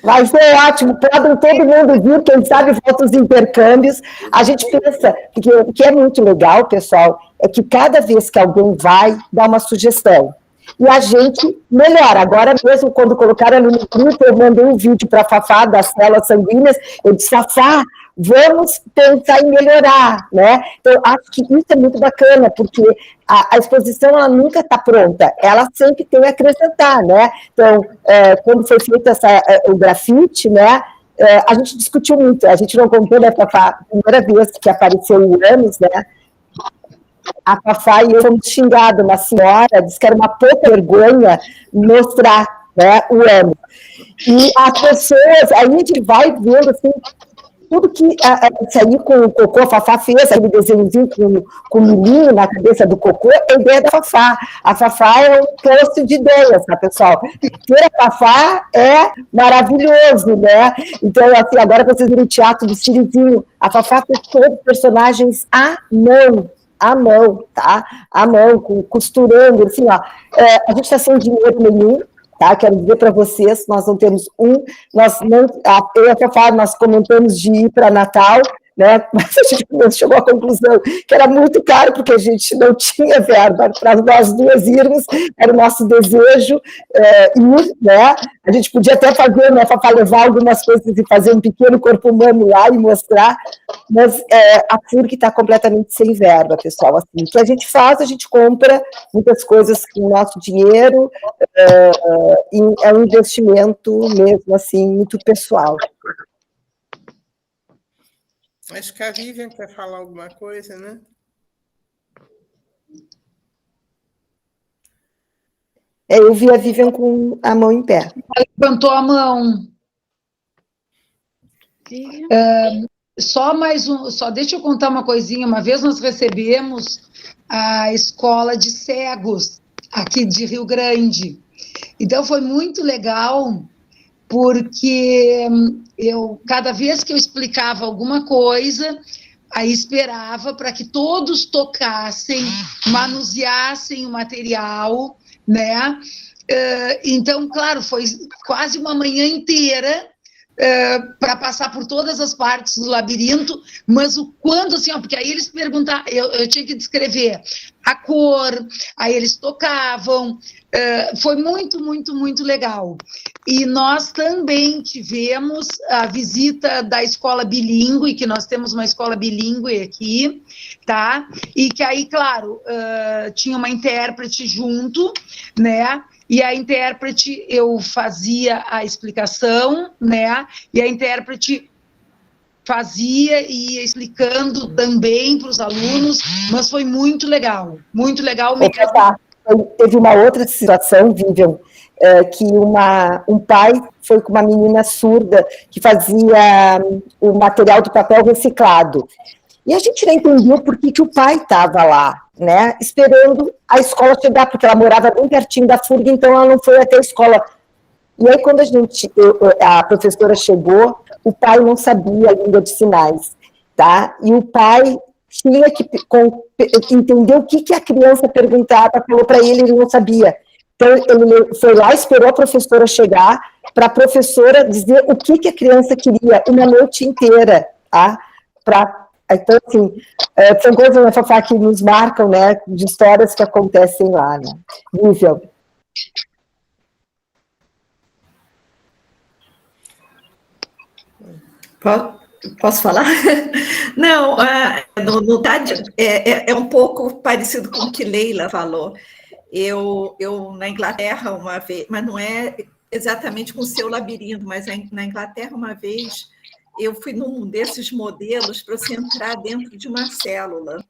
Vai ser ótimo, podem todo mundo vir, quem sabe volta os intercâmbios. A gente pensa, porque o que é muito legal, pessoal, é que cada vez que alguém vai, dá uma sugestão. E a gente melhora. Agora mesmo, quando colocaram no grupo, eu mandei um vídeo para a Fafá, das células sanguíneas, eu disse, Fafá, vamos pensar em melhorar, né? Então, acho que isso é muito bacana, porque a exposição, ela nunca está pronta, ela sempre tem a acrescentar, né? Então, quando foi feito o grafite, né, a gente discutiu muito, a gente não contou, né, Fafá, a primeira vez que apareceu o Uranus, né, a Fafá e eu fomos xingados, uma senhora disse que era uma pouca vergonha mostrar, né, o ano. E as pessoas, aí a gente vai vendo, assim, tudo que isso aí com o Cocô, a Fafá fez, aquele desenhozinho com o milhinho na cabeça do Cocô, é a ideia da Fafá. A Fafá é um posto de ideias, tá, pessoal? Ter a Fafá é maravilhoso, né? Então, assim, agora vocês viram o teatro do Sirizinho, a Fafá fez todos os personagens à mão, tá? À mão, costurando, assim, ó. A gente está sem dinheiro nenhum, tá? Quero dizer para vocês, nós não temos eu e a Fafá, nós comentamos de ir para Natal, né? Mas a gente chegou à conclusão que era muito caro, porque a gente não tinha verba para nós duas irmos, era o nosso desejo, ir, né? A gente podia até fazer, né, Fafá, levar algumas coisas e fazer um pequeno corpo humano lá e mostrar, mas a FURG está completamente sem verba, pessoal. Assim, o que a gente faz, a gente compra muitas coisas com o nosso dinheiro, é um investimento mesmo, assim, muito pessoal. Acho que a Vivian quer falar alguma coisa, né? Eu vi a Vivian com a mão em pé. Ela levantou a mão. Só deixa eu contar uma coisinha. Uma vez nós recebemos a escola de cegos aqui de Rio Grande. Então foi muito legal, porque cada vez que eu explicava alguma coisa, aí esperava para que todos tocassem, manuseassem o material, né? Então, claro, foi quase uma manhã inteira para passar por todas as partes do labirinto, mas o quanto, assim, ó, porque aí eles perguntavam, eu tinha que descrever a cor, aí eles tocavam, foi muito, muito, muito legal. E nós também tivemos a visita da escola bilíngue, que nós temos uma escola bilíngue aqui, tá? E que aí, claro, tinha uma intérprete junto, né? E a intérprete, eu fazia a explicação, né? E a intérprete fazia e ia explicando também para os alunos, mas foi muito legal mesmo. Teve uma outra situação, Vivian, que um pai foi com uma menina surda que fazia o material do papel reciclado. E a gente não entendeu por que o pai estava lá, né, esperando a escola chegar, porque ela morava bem pertinho da FURG, então ela não foi até a escola. E aí, quando a professora chegou, o pai não sabia a língua de sinais, tá? E o pai tinha que entender o que a criança perguntava, falou para ele não sabia. Então, ele foi lá, esperou a professora chegar, para a professora dizer o que a criança queria, uma noite inteira, tá? Então, assim, são coisas, né, Fafá, que nos marcam, né, de histórias que acontecem lá, né? Vivian. Posso falar? Não, é um pouco parecido com o que Leila falou. Eu na Inglaterra uma vez, mas não é exatamente com o seu labirinto, mas na Inglaterra uma vez eu fui num desses modelos para você entrar dentro de uma célula.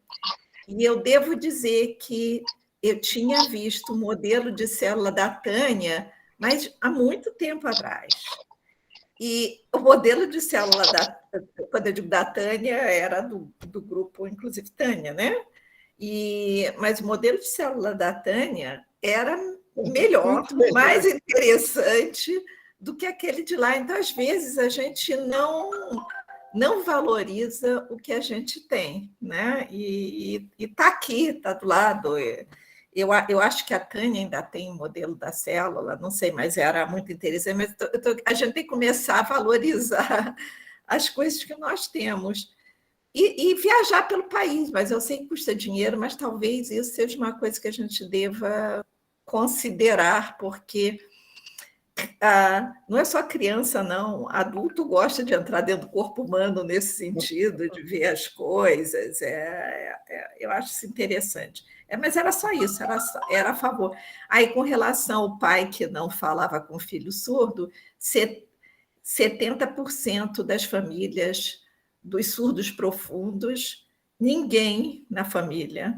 E eu devo dizer que eu tinha visto o modelo de célula da Tânia, mas há muito tempo atrás. E o modelo de célula, quando eu digo da Tânia, era do grupo, inclusive, Tânia, né? Mas o modelo de célula da Tânia era melhor, mais interessante do que aquele de lá. Então, às vezes, a gente não valoriza o que a gente tem, né? E está aqui, está do lado. Eu acho que a Tânia ainda tem o modelo da célula, não sei, mas era muito interessante. Mas a gente tem que começar a valorizar as coisas que nós temos. E viajar pelo país, mas eu sei que custa dinheiro, mas talvez isso seja uma coisa que a gente deva considerar, porque não é só criança, não. Adulto gosta de entrar dentro do corpo humano nesse sentido, de ver as coisas. Eu acho isso interessante. Mas era só isso, era a favor. Aí, com relação ao pai que não falava com o filho surdo, 70% das famílias dos surdos profundos, ninguém na família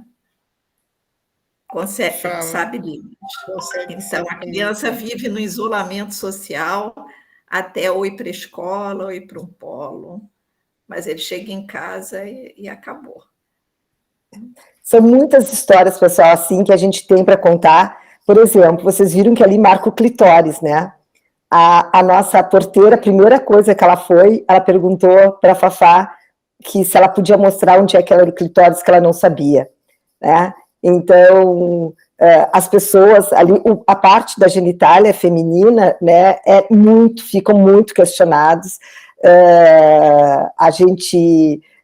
sabe Libras. Então, a criança vive no isolamento social até ou ir para a escola ou ir para um polo, mas ele chega em casa e acabou. São muitas histórias, pessoal, assim, que a gente tem para contar. Por exemplo, vocês viram que ali marca o clitóris, né? A nossa porteira, a primeira coisa que ela perguntou para a Fafá que se ela podia mostrar onde é que era o clitóris, que ela não sabia, né? Então, as pessoas ali, a parte da genitália feminina, né, ficam muito questionados.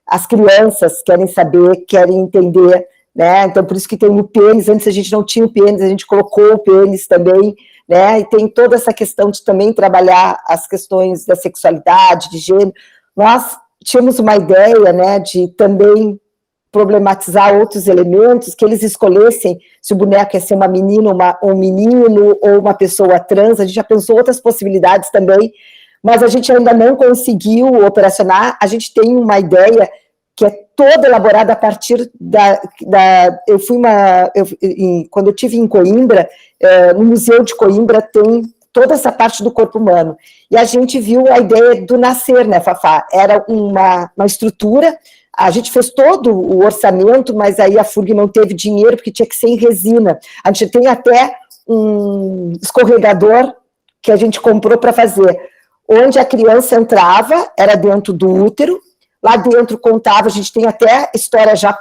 As crianças querem saber, querem entender, né? Então, por isso que tem o pênis. Antes a gente não tinha o pênis, a gente colocou o pênis também, né? E tem toda essa questão de também trabalhar as questões da sexualidade, de gênero. Nós tínhamos uma ideia, né, de também problematizar outros elementos, que eles escolhessem se o boneco ia ser uma menina, um menino, ou uma pessoa trans. A gente já pensou outras possibilidades também, mas a gente ainda não conseguiu operacionar. A gente tem uma ideia que é toda elaborada a partir quando eu estive em Coimbra, no Museu de Coimbra tem toda essa parte do corpo humano, e a gente viu a ideia do nascer, né, Fafá? Era uma estrutura, a gente fez todo o orçamento, mas aí a FURG não teve dinheiro, porque tinha que ser em resina. A gente tem até um escorregador que a gente comprou para fazer, onde a criança entrava, era dentro do útero, lá dentro contava, a gente tem até história já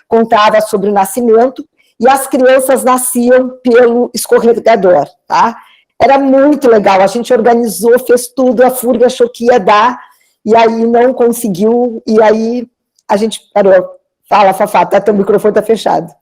contava sobre o nascimento, e as crianças nasciam pelo escorregador, tá? Era muito legal, a gente organizou, fez tudo, a FURG achou que ia dar, e aí não conseguiu, e aí a gente parou. Fala, Fafá, teu microfone está fechado.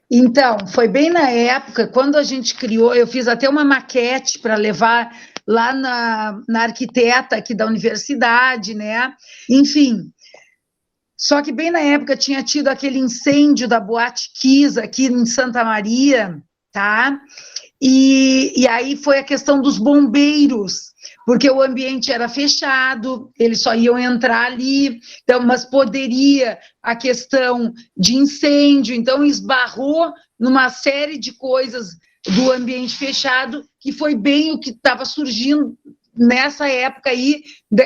Então, foi bem na época, quando a gente criou, eu fiz até uma maquete para levar lá na arquiteta aqui da universidade, né? Enfim, só que bem na época tinha tido aquele incêndio da Boate Kiss aqui em Santa Maria, tá? E aí foi a questão dos bombeiros, porque o ambiente era fechado, eles só iam entrar ali, então, mas poderia a questão de incêndio, então esbarrou numa série de coisas do ambiente fechado, que foi bem o que estava surgindo nessa época aí,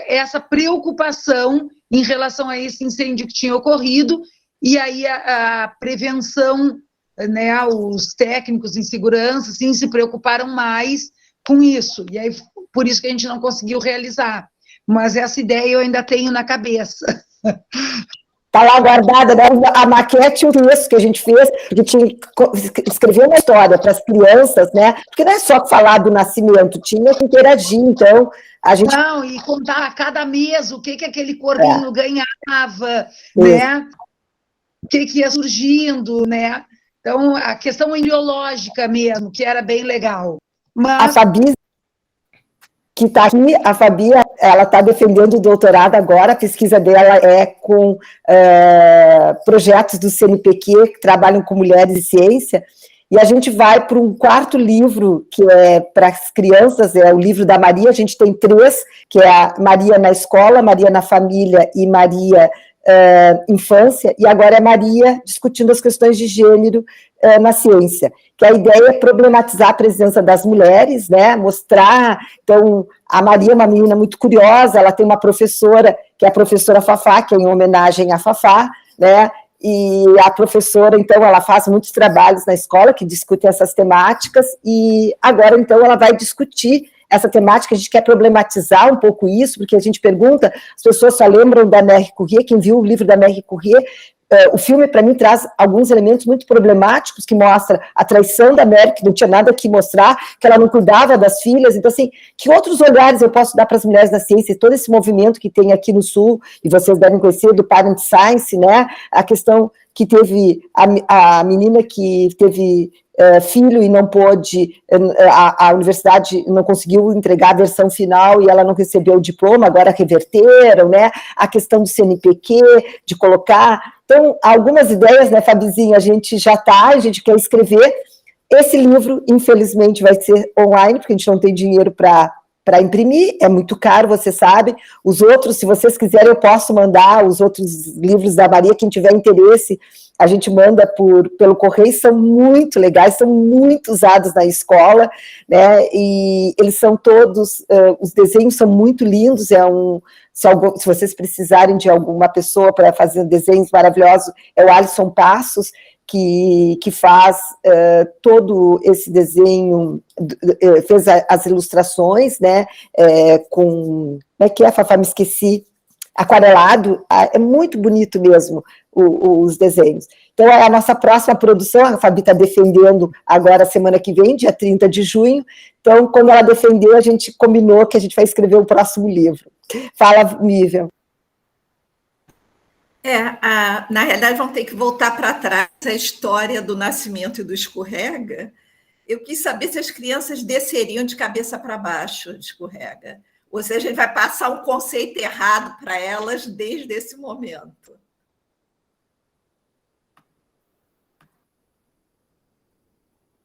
essa preocupação em relação a esse incêndio que tinha ocorrido, e aí a prevenção, né, os técnicos em segurança, sim, se preocuparam mais com isso, e aí por isso que a gente não conseguiu realizar, mas essa ideia eu ainda tenho na cabeça. Está lá guardada, né? A maquete e o texto que a gente fez, a gente escreveu uma história para as crianças, né? Porque não é só falar do nascimento, tinha que interagir, então a gente... Não, e contar a cada mês o que aquele corpinho ganhava, né? O que ia surgindo, né? Então, a questão embriológica mesmo, que era bem legal. Mas... A Fabi, que está aqui, a Fabi, ela está defendendo o doutorado agora, a pesquisa dela é com projetos do CNPq, que trabalham com mulheres e ciência, e a gente vai para um quarto livro, que é para as crianças, é o livro da Maria, a gente tem 3, que é a Maria na escola, Maria na família e Maria infância, e agora é Maria discutindo as questões de gênero na ciência, que a ideia é problematizar a presença das mulheres, né, mostrar, então, a Maria é uma menina muito curiosa, ela tem uma professora, que é a professora Fafá, que é em homenagem à Fafá, né, e a professora, então, ela faz muitos trabalhos na escola que discutem essas temáticas, e agora, então, ela vai discutir essa temática, a gente quer problematizar um pouco isso, porque a gente pergunta, as pessoas só lembram da Marie Curie, quem viu o livro da Marie Curie, o filme, para mim, traz alguns elementos muito problemáticos, que mostra a traição da Marie, que não tinha nada que mostrar, que ela não cuidava das filhas, então, assim, que outros olhares eu posso dar para as mulheres da ciência, todo esse movimento que tem aqui no Sul, e vocês devem conhecer, do Parent Science, né, a questão que teve, a menina que teve filho e não pôde, a universidade não conseguiu entregar a versão final e ela não recebeu o diploma, agora reverteram, né, a questão do CNPq, de colocar, então, algumas ideias, né, Fabizinha, a gente já está, a gente quer escrever, esse livro, infelizmente, vai ser online, porque a gente não tem dinheiro para imprimir, é muito caro, você sabe, os outros, se vocês quiserem, eu posso mandar os outros livros da Maria, quem tiver interesse, a gente manda pelo correio, são muito legais, são muito usados na escola, né, e eles são todos, os desenhos são muito lindos, se vocês precisarem de alguma pessoa para fazer desenhos maravilhosos, é o Alisson Passos, que faz todo esse desenho, fez as ilustrações, né, com, como é que é, Fafá, me esqueci, aquarelado, é muito bonito mesmo os desenhos. Então, é a nossa próxima produção, a Fabi está defendendo agora, semana que vem, dia 30 de junho, então, quando ela defendeu, a gente combinou que a gente vai escrever o próximo livro. Fala, Mívia. Na realidade, vão ter que voltar para trás a história do nascimento e do escorrega. Eu quis saber se as crianças desceriam de cabeça para baixo de escorrega. Ou seja, ele vai passar um conceito errado para elas desde esse momento.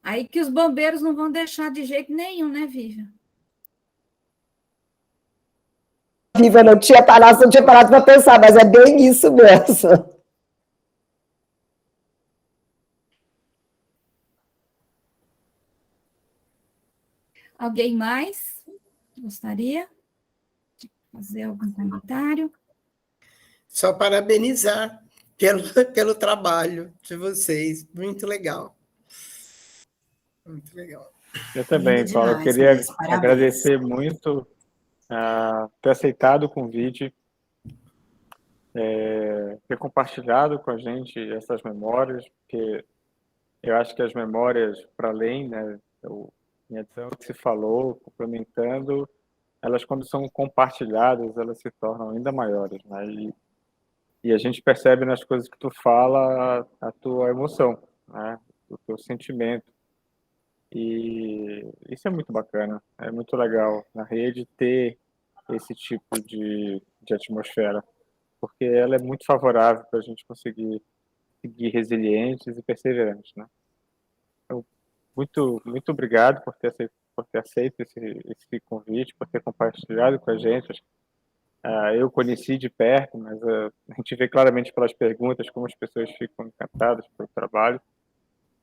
Aí que os bombeiros não vão deixar de jeito nenhum, né, Vivian? Viva, não tinha parado para pensar, mas é bem isso mesmo. Alguém mais gostaria de fazer algum comentário? Só parabenizar pelo trabalho de vocês, muito legal. Muito legal. Eu também, Paulo, eu queria agradecer muito ter aceitado o convite, ter compartilhado com a gente essas memórias, porque eu acho que as memórias, para além, né, em adição ao que se falou, complementando, elas, quando são compartilhadas, elas se tornam ainda maiores, né? E a gente percebe nas coisas que tu fala a tua emoção, né? do teu sentimento. E isso é muito bacana, é muito legal na rede ter esse tipo de atmosfera, porque ela é muito favorável para a gente conseguir seguir resilientes e perseverantes, né? Então, muito obrigado por ter aceito esse convite, por ter compartilhado com a gente. Eu conheci de perto, mas a gente vê claramente pelas perguntas como as pessoas ficam encantadas pelo trabalho.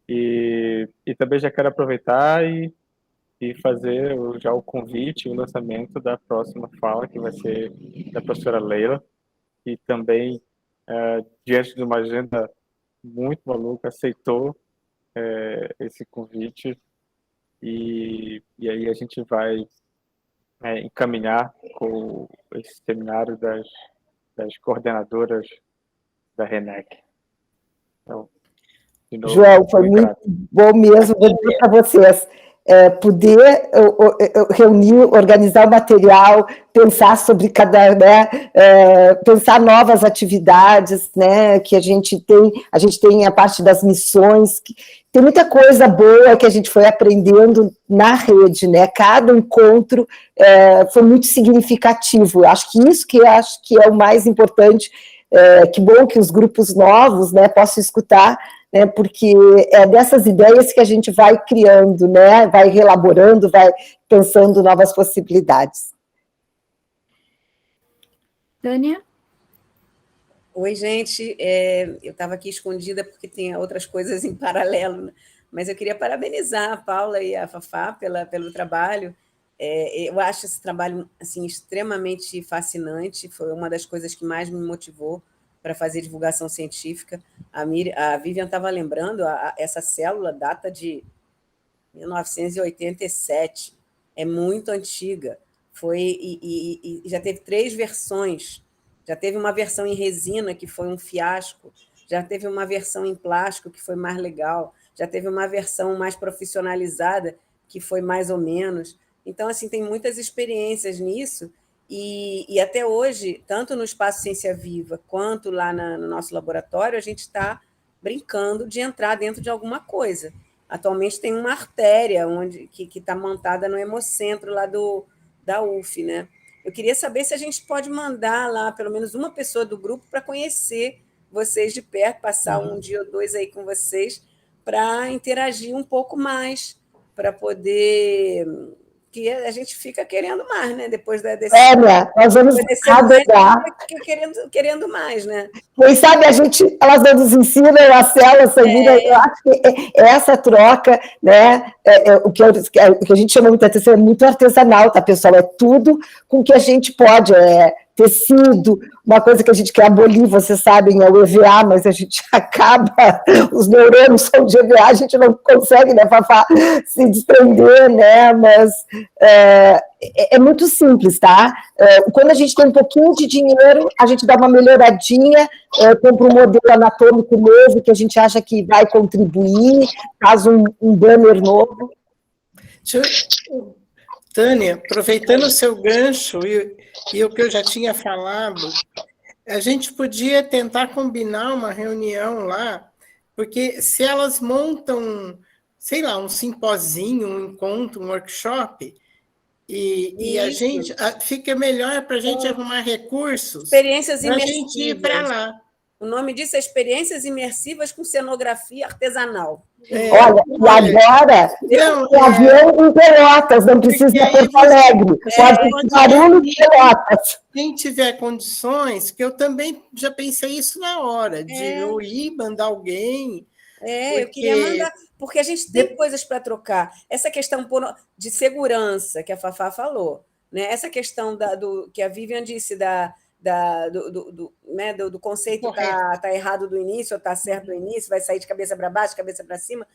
E também já quero aproveitar e fazer já o convite, o lançamento da próxima fala, que vai ser da professora Leila, que também, diante de uma agenda muito maluca, aceitou esse convite, e aí a gente vai encaminhar com esse seminário das coordenadoras da RENEC. Então, de novo, João, foi muito bom mesmo, vou dizer para vocês, poder reunir, organizar o material, pensar sobre pensar novas atividades, né, que a gente tem a parte das missões, tem muita coisa boa que a gente foi aprendendo na rede, né, cada encontro foi muito significativo, acho que é o mais importante, que bom que os grupos novos, né, possam escutar, né, porque é dessas ideias que a gente vai criando, né, vai reelaborando, vai pensando novas possibilidades. Tânia? Oi, gente, eu estava aqui escondida porque tem outras coisas em paralelo, né? Mas eu queria parabenizar a Paula e a Fafá pelo trabalho. Eu acho esse trabalho assim, extremamente fascinante, foi uma das coisas que mais me motivou para fazer divulgação científica. A Vivian estava lembrando, essa célula data de 1987, é muito antiga, e já teve 3 versões, já teve uma versão em resina, que foi um fiasco, já teve uma versão em plástico, que foi mais legal, já teve uma versão mais profissionalizada, que foi mais ou menos. Então, assim, tem muitas experiências nisso, e até hoje, tanto no Espaço Ciência Viva, quanto lá no nosso laboratório, a gente está brincando de entrar dentro de alguma coisa. Atualmente tem uma artéria que está montada no hemocentro lá da UF, né? Eu queria saber se a gente pode mandar lá pelo menos uma pessoa do grupo para conhecer vocês de perto, passar um dia ou 2 aí com vocês, para interagir um pouco mais, para poder... que a gente fica querendo mais, né? Depois desse... nós vamos adorar. Querendo mais, né? Quem sabe elas nos ensinam, a célula sanguínea, eu acho que essa troca, né, o que a gente chama muita atenção, é muito artesanal, tá, pessoal? É tudo com o que a gente pode, tecido, uma coisa que a gente quer abolir, vocês sabem, é o EVA, mas a gente acaba, os neurônios são de EVA, a gente não consegue, né, Fafá, se desprender, né, mas é muito simples, tá? Quando a gente tem um pouquinho de dinheiro, a gente dá uma melhoradinha, compra um modelo anatômico novo que a gente acha que vai contribuir, faz um banner novo. Tânia, aproveitando o seu gancho e o que eu já tinha falado, a gente podia tentar combinar uma reunião lá, porque se elas montam, sei lá, um simposinho, um encontro, um workshop, e a gente fica melhor para a gente arrumar recursos. Experiências imersivas. A gente ir para lá. O nome disso é Experiências Imersivas com Cenografia Artesanal. Olha, e agora, o avião em Pelotas, não precisa ir a Porto Alegre, pode ir Barulho em Pelotas. Quem tiver condições, que eu também já pensei isso na hora, de eu ir mandar alguém. Eu queria mandar, porque a gente tem coisas para trocar. Essa questão de segurança que a Fafá falou, né? Essa questão que a Vivian disse do conceito está errado do início ou está certo do início, vai sair de cabeça para baixo, cabeça para cima.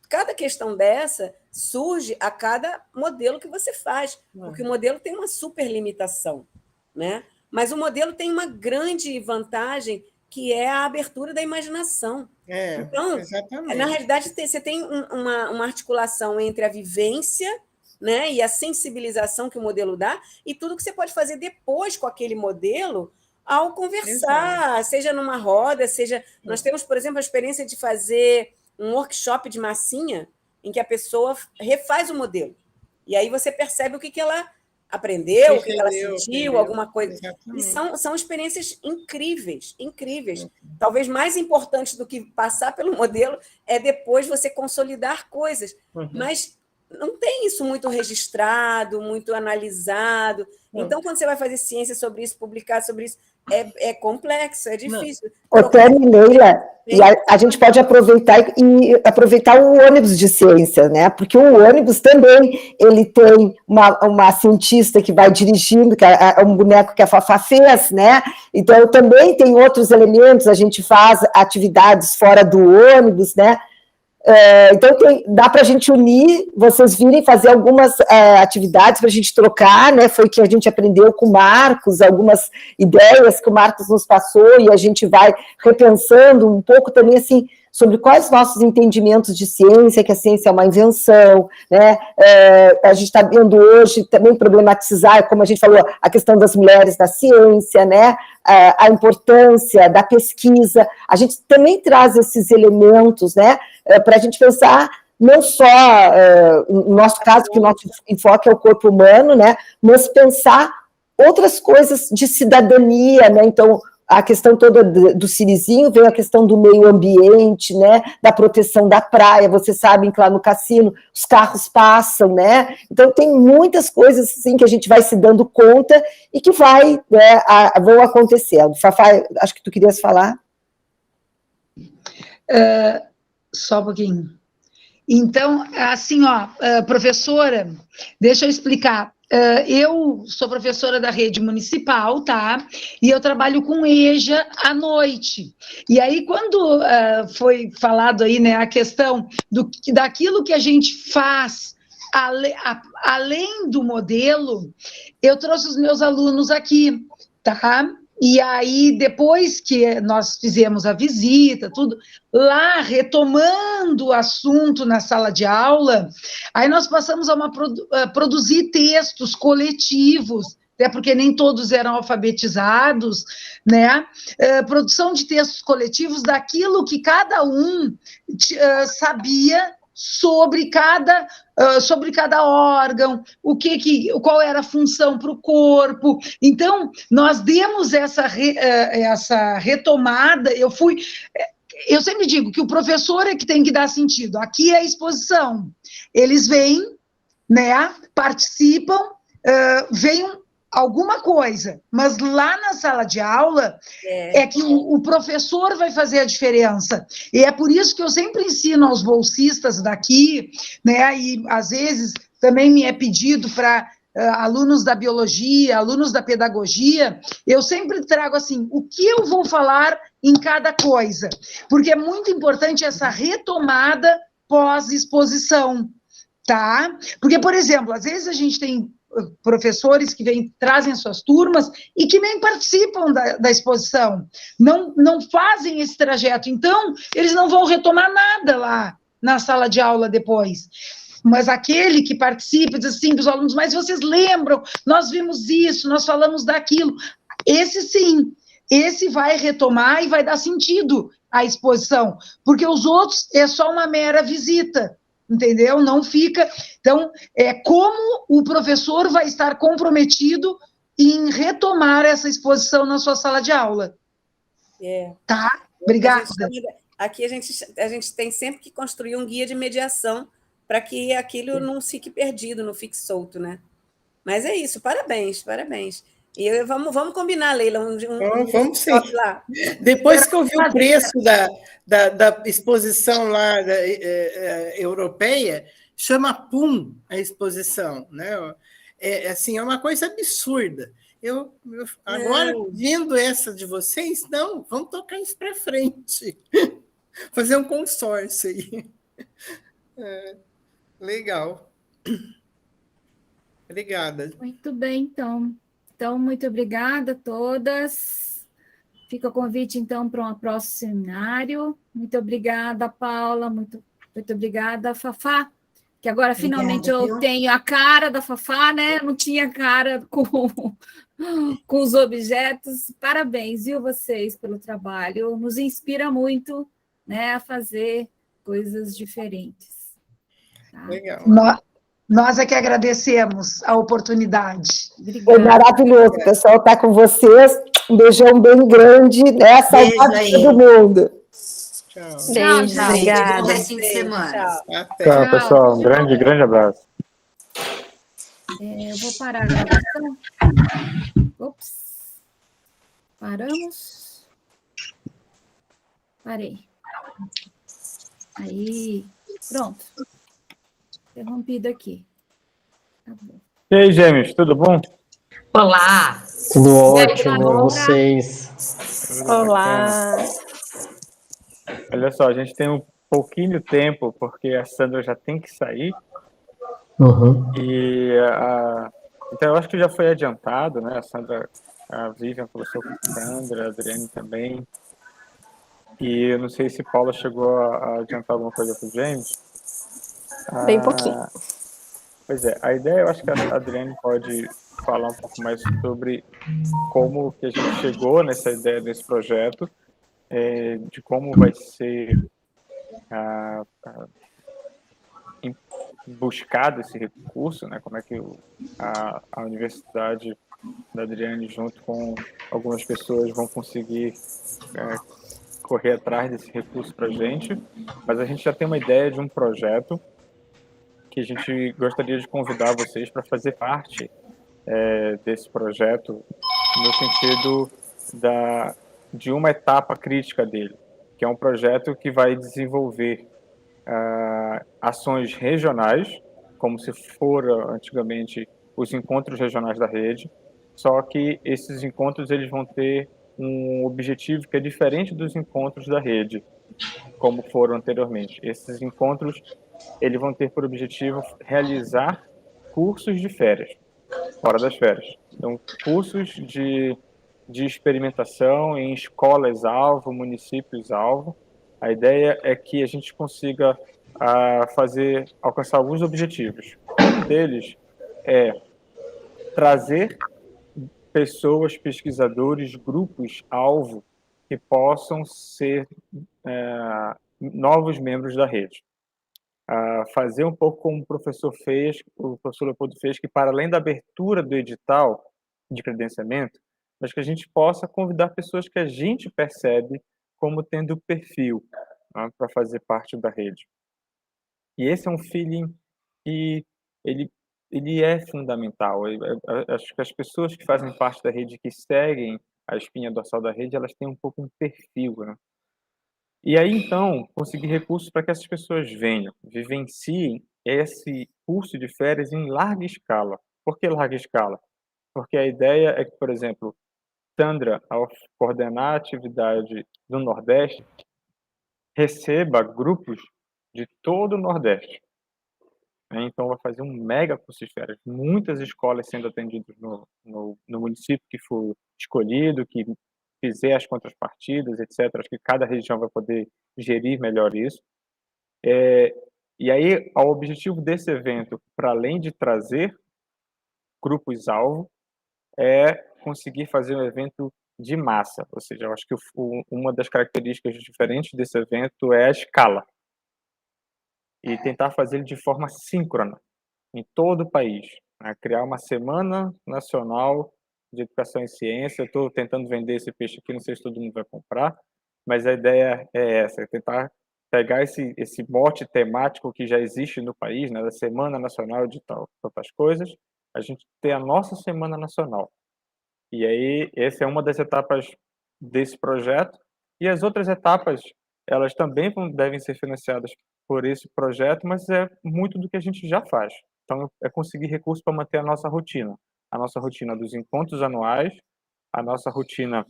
Cada questão dessa surge a cada modelo que você faz, porque o modelo tem uma super limitação, né? Mas o modelo tem uma grande vantagem, que é a abertura da imaginação. Então, exatamente. Na realidade, você tem uma articulação entre a vivência, né, e a sensibilização que o modelo dá, e tudo que você pode fazer depois com aquele modelo ao conversar, seja numa roda, seja... Nós temos, por exemplo, a experiência de fazer um workshop de massinha em que a pessoa refaz o modelo. E aí você percebe o que ela aprendeu, o que ela sentiu, alguma coisa. E são experiências incríveis, incríveis. Talvez mais importante do que passar pelo modelo é depois você consolidar coisas. Mas não tem isso muito registrado, muito analisado. Então, quando você vai fazer ciência sobre isso, publicar sobre isso, é complexo, é difícil. Tami, Leila, e a gente pode aproveitar o ônibus de ciência, né? Porque o ônibus também, ele tem uma cientista que vai dirigindo, que é um boneco que a Fafá fez, né? Então, também tem outros elementos, a gente faz atividades fora do ônibus, né? Então, dá para a gente unir, vocês virem fazer algumas atividades para a gente trocar, né? Foi que a gente aprendeu com o Marcos, algumas ideias que o Marcos nos passou, e a gente vai repensando um pouco também, assim, sobre quais os nossos entendimentos de ciência, que a ciência é uma invenção, né? A gente está vendo hoje também problematizar, como a gente falou, a questão das mulheres na ciência, né? A importância da pesquisa. A gente também traz esses elementos, né? Para a gente pensar não só, no nosso caso, que o nosso enfoque é o corpo humano, né? Mas pensar outras coisas de cidadania, né? Então, a questão toda do Cirizinho, veio a questão do meio ambiente, né, da proteção da praia, vocês sabem que lá no cassino os carros passam, né, então tem muitas coisas assim que a gente vai se dando conta e que vão acontecendo. Fafá, acho que tu querias falar? Só um pouquinho. Então, assim, professora, deixa eu explicar. Eu sou professora da rede municipal, tá? E eu trabalho com EJA à noite. E aí, quando foi falado aí, né, a questão daquilo que a gente faz além do modelo, eu trouxe os meus alunos aqui, tá? E aí, depois que nós fizemos a visita, tudo, lá, retomando o assunto na sala de aula, aí nós passamos a produzir textos coletivos, até porque nem todos eram alfabetizados, né? Produção de textos coletivos daquilo que cada um sabia sobre cada órgão, qual era a função para o corpo. Então, nós demos essa retomada. Eu sempre digo que o professor é que tem que dar sentido. Aqui é a exposição. Eles vêm, né, participam, veem alguma coisa, mas lá na sala de aula é que o professor vai fazer a diferença. E é por isso que eu sempre ensino aos bolsistas daqui, né, e às vezes também me é pedido para alunos da biologia, alunos da pedagogia, eu sempre trago assim, o que eu vou falar em cada coisa, porque é muito importante essa retomada pós-exposição, tá? Porque, por exemplo, às vezes a gente tem professores que trazem suas turmas e que nem participam da exposição, não fazem esse trajeto, então eles não vão retomar nada lá na sala de aula depois. Mas aquele que participa, diz assim para os alunos, mas vocês lembram, nós vimos isso, nós falamos daquilo, esse sim, esse vai retomar e vai dar sentido à exposição, porque os outros é só uma mera visita, entendeu? Não fica... Então, é como o professor vai estar comprometido em retomar essa exposição na sua sala de aula. Tá? Obrigada. Aqui a gente tem sempre que construir um guia de mediação para que aquilo não fique perdido, não fique solto, né? Mas é isso, parabéns, parabéns. E vamos combinar, Leila, vamos sim. Lá. Depois que eu vi o preço da exposição lá europeia, chama PUM a exposição, né? Assim, é uma coisa absurda. Agora, vendo essa de vocês, não, vamos tocar isso para frente. Fazer um consórcio aí. Legal. Obrigada. Muito bem, então. Então, muito obrigada a todas. Fica o convite, então, para um próximo seminário. Muito obrigada, Paula. Muito obrigada, Fafá. Que agora, finalmente, eu tenho a cara da Fafá, né? Não tinha cara com os objetos. Parabéns, viu, vocês, pelo trabalho. Nos inspira muito, né, a fazer coisas diferentes. Tá? Legal. Nós é que agradecemos a oportunidade. Obrigada. Foi maravilhoso, o pessoal está com vocês. Um beijão bem grande, né? Saudade aí. de todo mundo. Tchau. Beijo, Tchau, obrigada. Bom restinho de semana. Tchau. Até. Tchau, Tchau. pessoal. Um grande abraço. Eu vou parar a gravação. Ops. Paramos. Parei. Aí, pronto. Interrompido aqui. Tá bom. E aí, gêmeos, tudo bom? Olá! Tudo ótimo, Olá. vocês? Olá. Olha só, a gente tem um pouquinho de tempo, porque a Sandra já tem que sair. Uhum. Então, eu acho que já foi adiantado, né? A Sandra, a Vivian conversou com a Sandra, a Adriane também. E eu não sei se Paula chegou a adiantar alguma coisa para o James. Bem pouquinho. Pois é, a ideia, eu acho que a Adriane pode falar um pouco mais sobre como que a gente chegou nessa ideia desse projeto, de como vai ser buscado esse recurso, né? Como é que a Universidade da Adriane, junto com algumas pessoas, vão conseguir correr atrás desse recurso para a gente. Mas a gente já tem uma ideia de um projeto que a gente gostaria de convidar vocês para fazer parte desse projeto, no sentido de uma etapa crítica dele, que é um projeto que vai desenvolver ações regionais, como se fora antigamente os encontros regionais da rede, só que esses encontros eles vão ter um objetivo que é diferente dos encontros da rede, como foram anteriormente. Esses encontros eles vão ter por objetivo realizar cursos de férias, fora das férias. Então, cursos de experimentação em escolas-alvo, municípios-alvo. A ideia é que a gente consiga alcançar alguns objetivos. Um deles é trazer pessoas, pesquisadores, grupos-alvo que possam ser novos membros da rede. Fazer um pouco como o professor Leopoldo fez, que para além da abertura do edital de credenciamento, mas que a gente possa convidar pessoas que a gente percebe como tendo perfil para fazer parte da rede. E esse é um feeling que ele é fundamental. Acho que as pessoas que fazem parte da rede, que seguem a espinha dorsal da rede, elas têm um pouco um perfil, né? E aí, então, conseguir recursos para que essas pessoas venham, vivenciem esse curso de férias em larga escala. Por que larga escala? Porque a ideia é que, por exemplo, Sandra, ao coordenar a atividade do Nordeste, receba grupos de todo o Nordeste. Então, vai fazer um mega curso de férias. Muitas escolas sendo atendidas no município que for escolhido, que fizer as contrapartidas, etc. Acho que cada região vai poder gerir melhor isso. E aí, o objetivo desse evento, para além de trazer grupos-alvo, é conseguir fazer um evento de massa. Ou seja, eu acho que uma das características diferentes desse evento é a escala. E tentar fazer ele de forma síncrona em todo o país. Né? Criar uma Semana Nacional de Educação e Ciência. Eu estou tentando vender esse peixe aqui, não sei se todo mundo vai comprar, mas a ideia é essa, é tentar pegar esse mote temático que já existe no país, né, da Semana Nacional de tantas coisas, a gente ter a nossa Semana Nacional. E aí, essa é uma das etapas desse projeto, e as outras etapas, elas também devem ser financiadas por esse projeto, mas é muito do que a gente já faz. Então, é conseguir recursos para manter a nossa rotina dos encontros anuais, a nossa rotina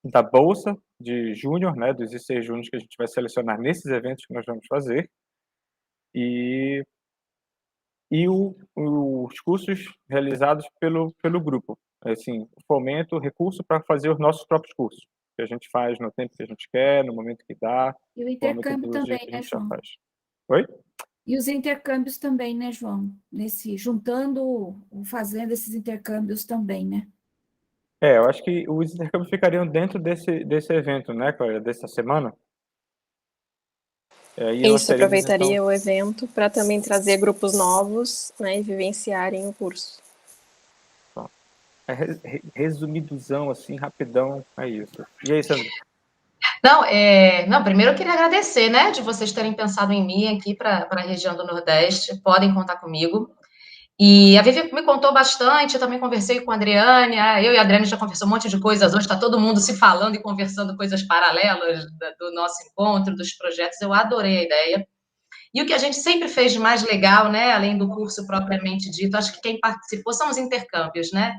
da Bolsa de Júnior, né, dos IC Júniors que a gente vai selecionar nesses eventos que nós vamos fazer, e os cursos realizados pelo grupo. Assim, fomento, recurso para fazer os nossos próprios cursos, que a gente faz no tempo que a gente quer, no momento que dá, E o intercâmbio também, né, João? Oi? E os intercâmbios também, né, João? Fazendo esses intercâmbios também, né? Eu acho que os intercâmbios ficariam dentro desse evento, né, Cláudia, dessa semana. Isso, aproveitaria o evento para também trazer grupos novos, né, e vivenciarem o curso. Resumidozão, assim, rapidão, é isso. E aí, Sandra? Não, primeiro eu queria agradecer, né, de vocês terem pensado em mim aqui para a região do Nordeste, podem contar comigo. E a Vivi me contou bastante, eu também conversei com a Adriane, eu e a Adriane já conversamos um monte de coisas hoje, está todo mundo se falando e conversando coisas paralelas do nosso encontro, dos projetos, eu adorei a ideia. E o que a gente sempre fez de mais legal, né, além do curso propriamente dito, acho que quem participou são os intercâmbios, né?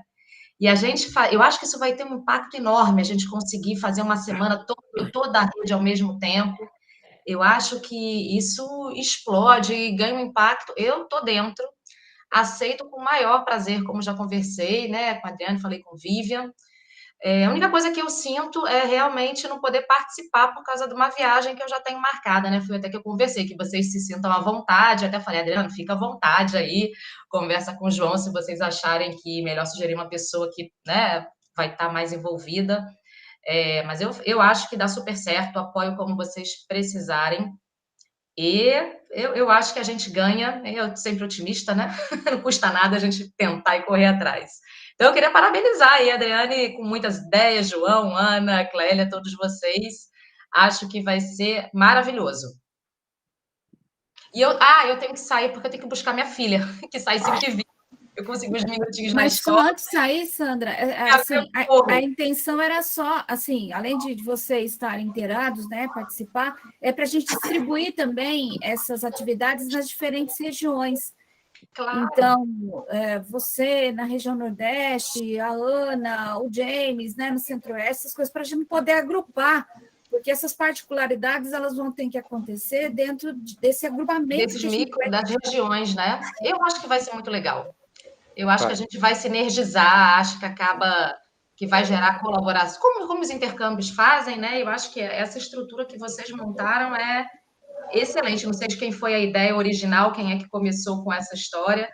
E eu acho que isso vai ter um impacto enorme, a gente conseguir fazer uma semana toda a rede ao mesmo tempo. Eu acho que isso explode e ganha um impacto. Eu estou dentro, aceito com o maior prazer, como já conversei, né, com a Adriane, falei com Vivian. A única coisa que eu sinto é realmente não poder participar por causa de uma viagem que eu já tenho marcada, né? Foi até que eu conversei, que vocês se sintam à vontade. Até falei, Adriano, fica à vontade aí, conversa com o João, se vocês acharem que melhor sugerir uma pessoa que, né, vai estar mais envolvida. Mas eu acho que dá super certo, apoio como vocês precisarem. E eu acho que a gente ganha, eu sempre otimista, né? Não custa nada a gente tentar e correr atrás. Então, eu queria parabenizar aí a Adriane com muitas ideias, João, Ana, Clélia, todos vocês. Acho que vai ser maravilhoso. E eu tenho que sair porque eu tenho que buscar minha filha, que sai 5h20. Eu consigo uns minutinhos na escola. Mas antes de sair, Sandra, assim, a intenção era só, assim, além de vocês estarem inteirados, né, participar, é para a gente distribuir também essas atividades nas diferentes regiões. Claro. Então, você na região Nordeste, a Ana, o James, né, no Centro-Oeste, essas coisas, para a gente poder agrupar, porque essas particularidades elas vão ter que acontecer dentro desse agrupamento. Das regiões, né? Eu acho que vai ser muito legal. Eu acho que a gente vai sinergizar, acho que vai gerar colaboração, como os intercâmbios fazem, né? Eu acho que essa estrutura que vocês montaram é excelente. Não sei de quem foi a ideia original, quem é que começou com essa história,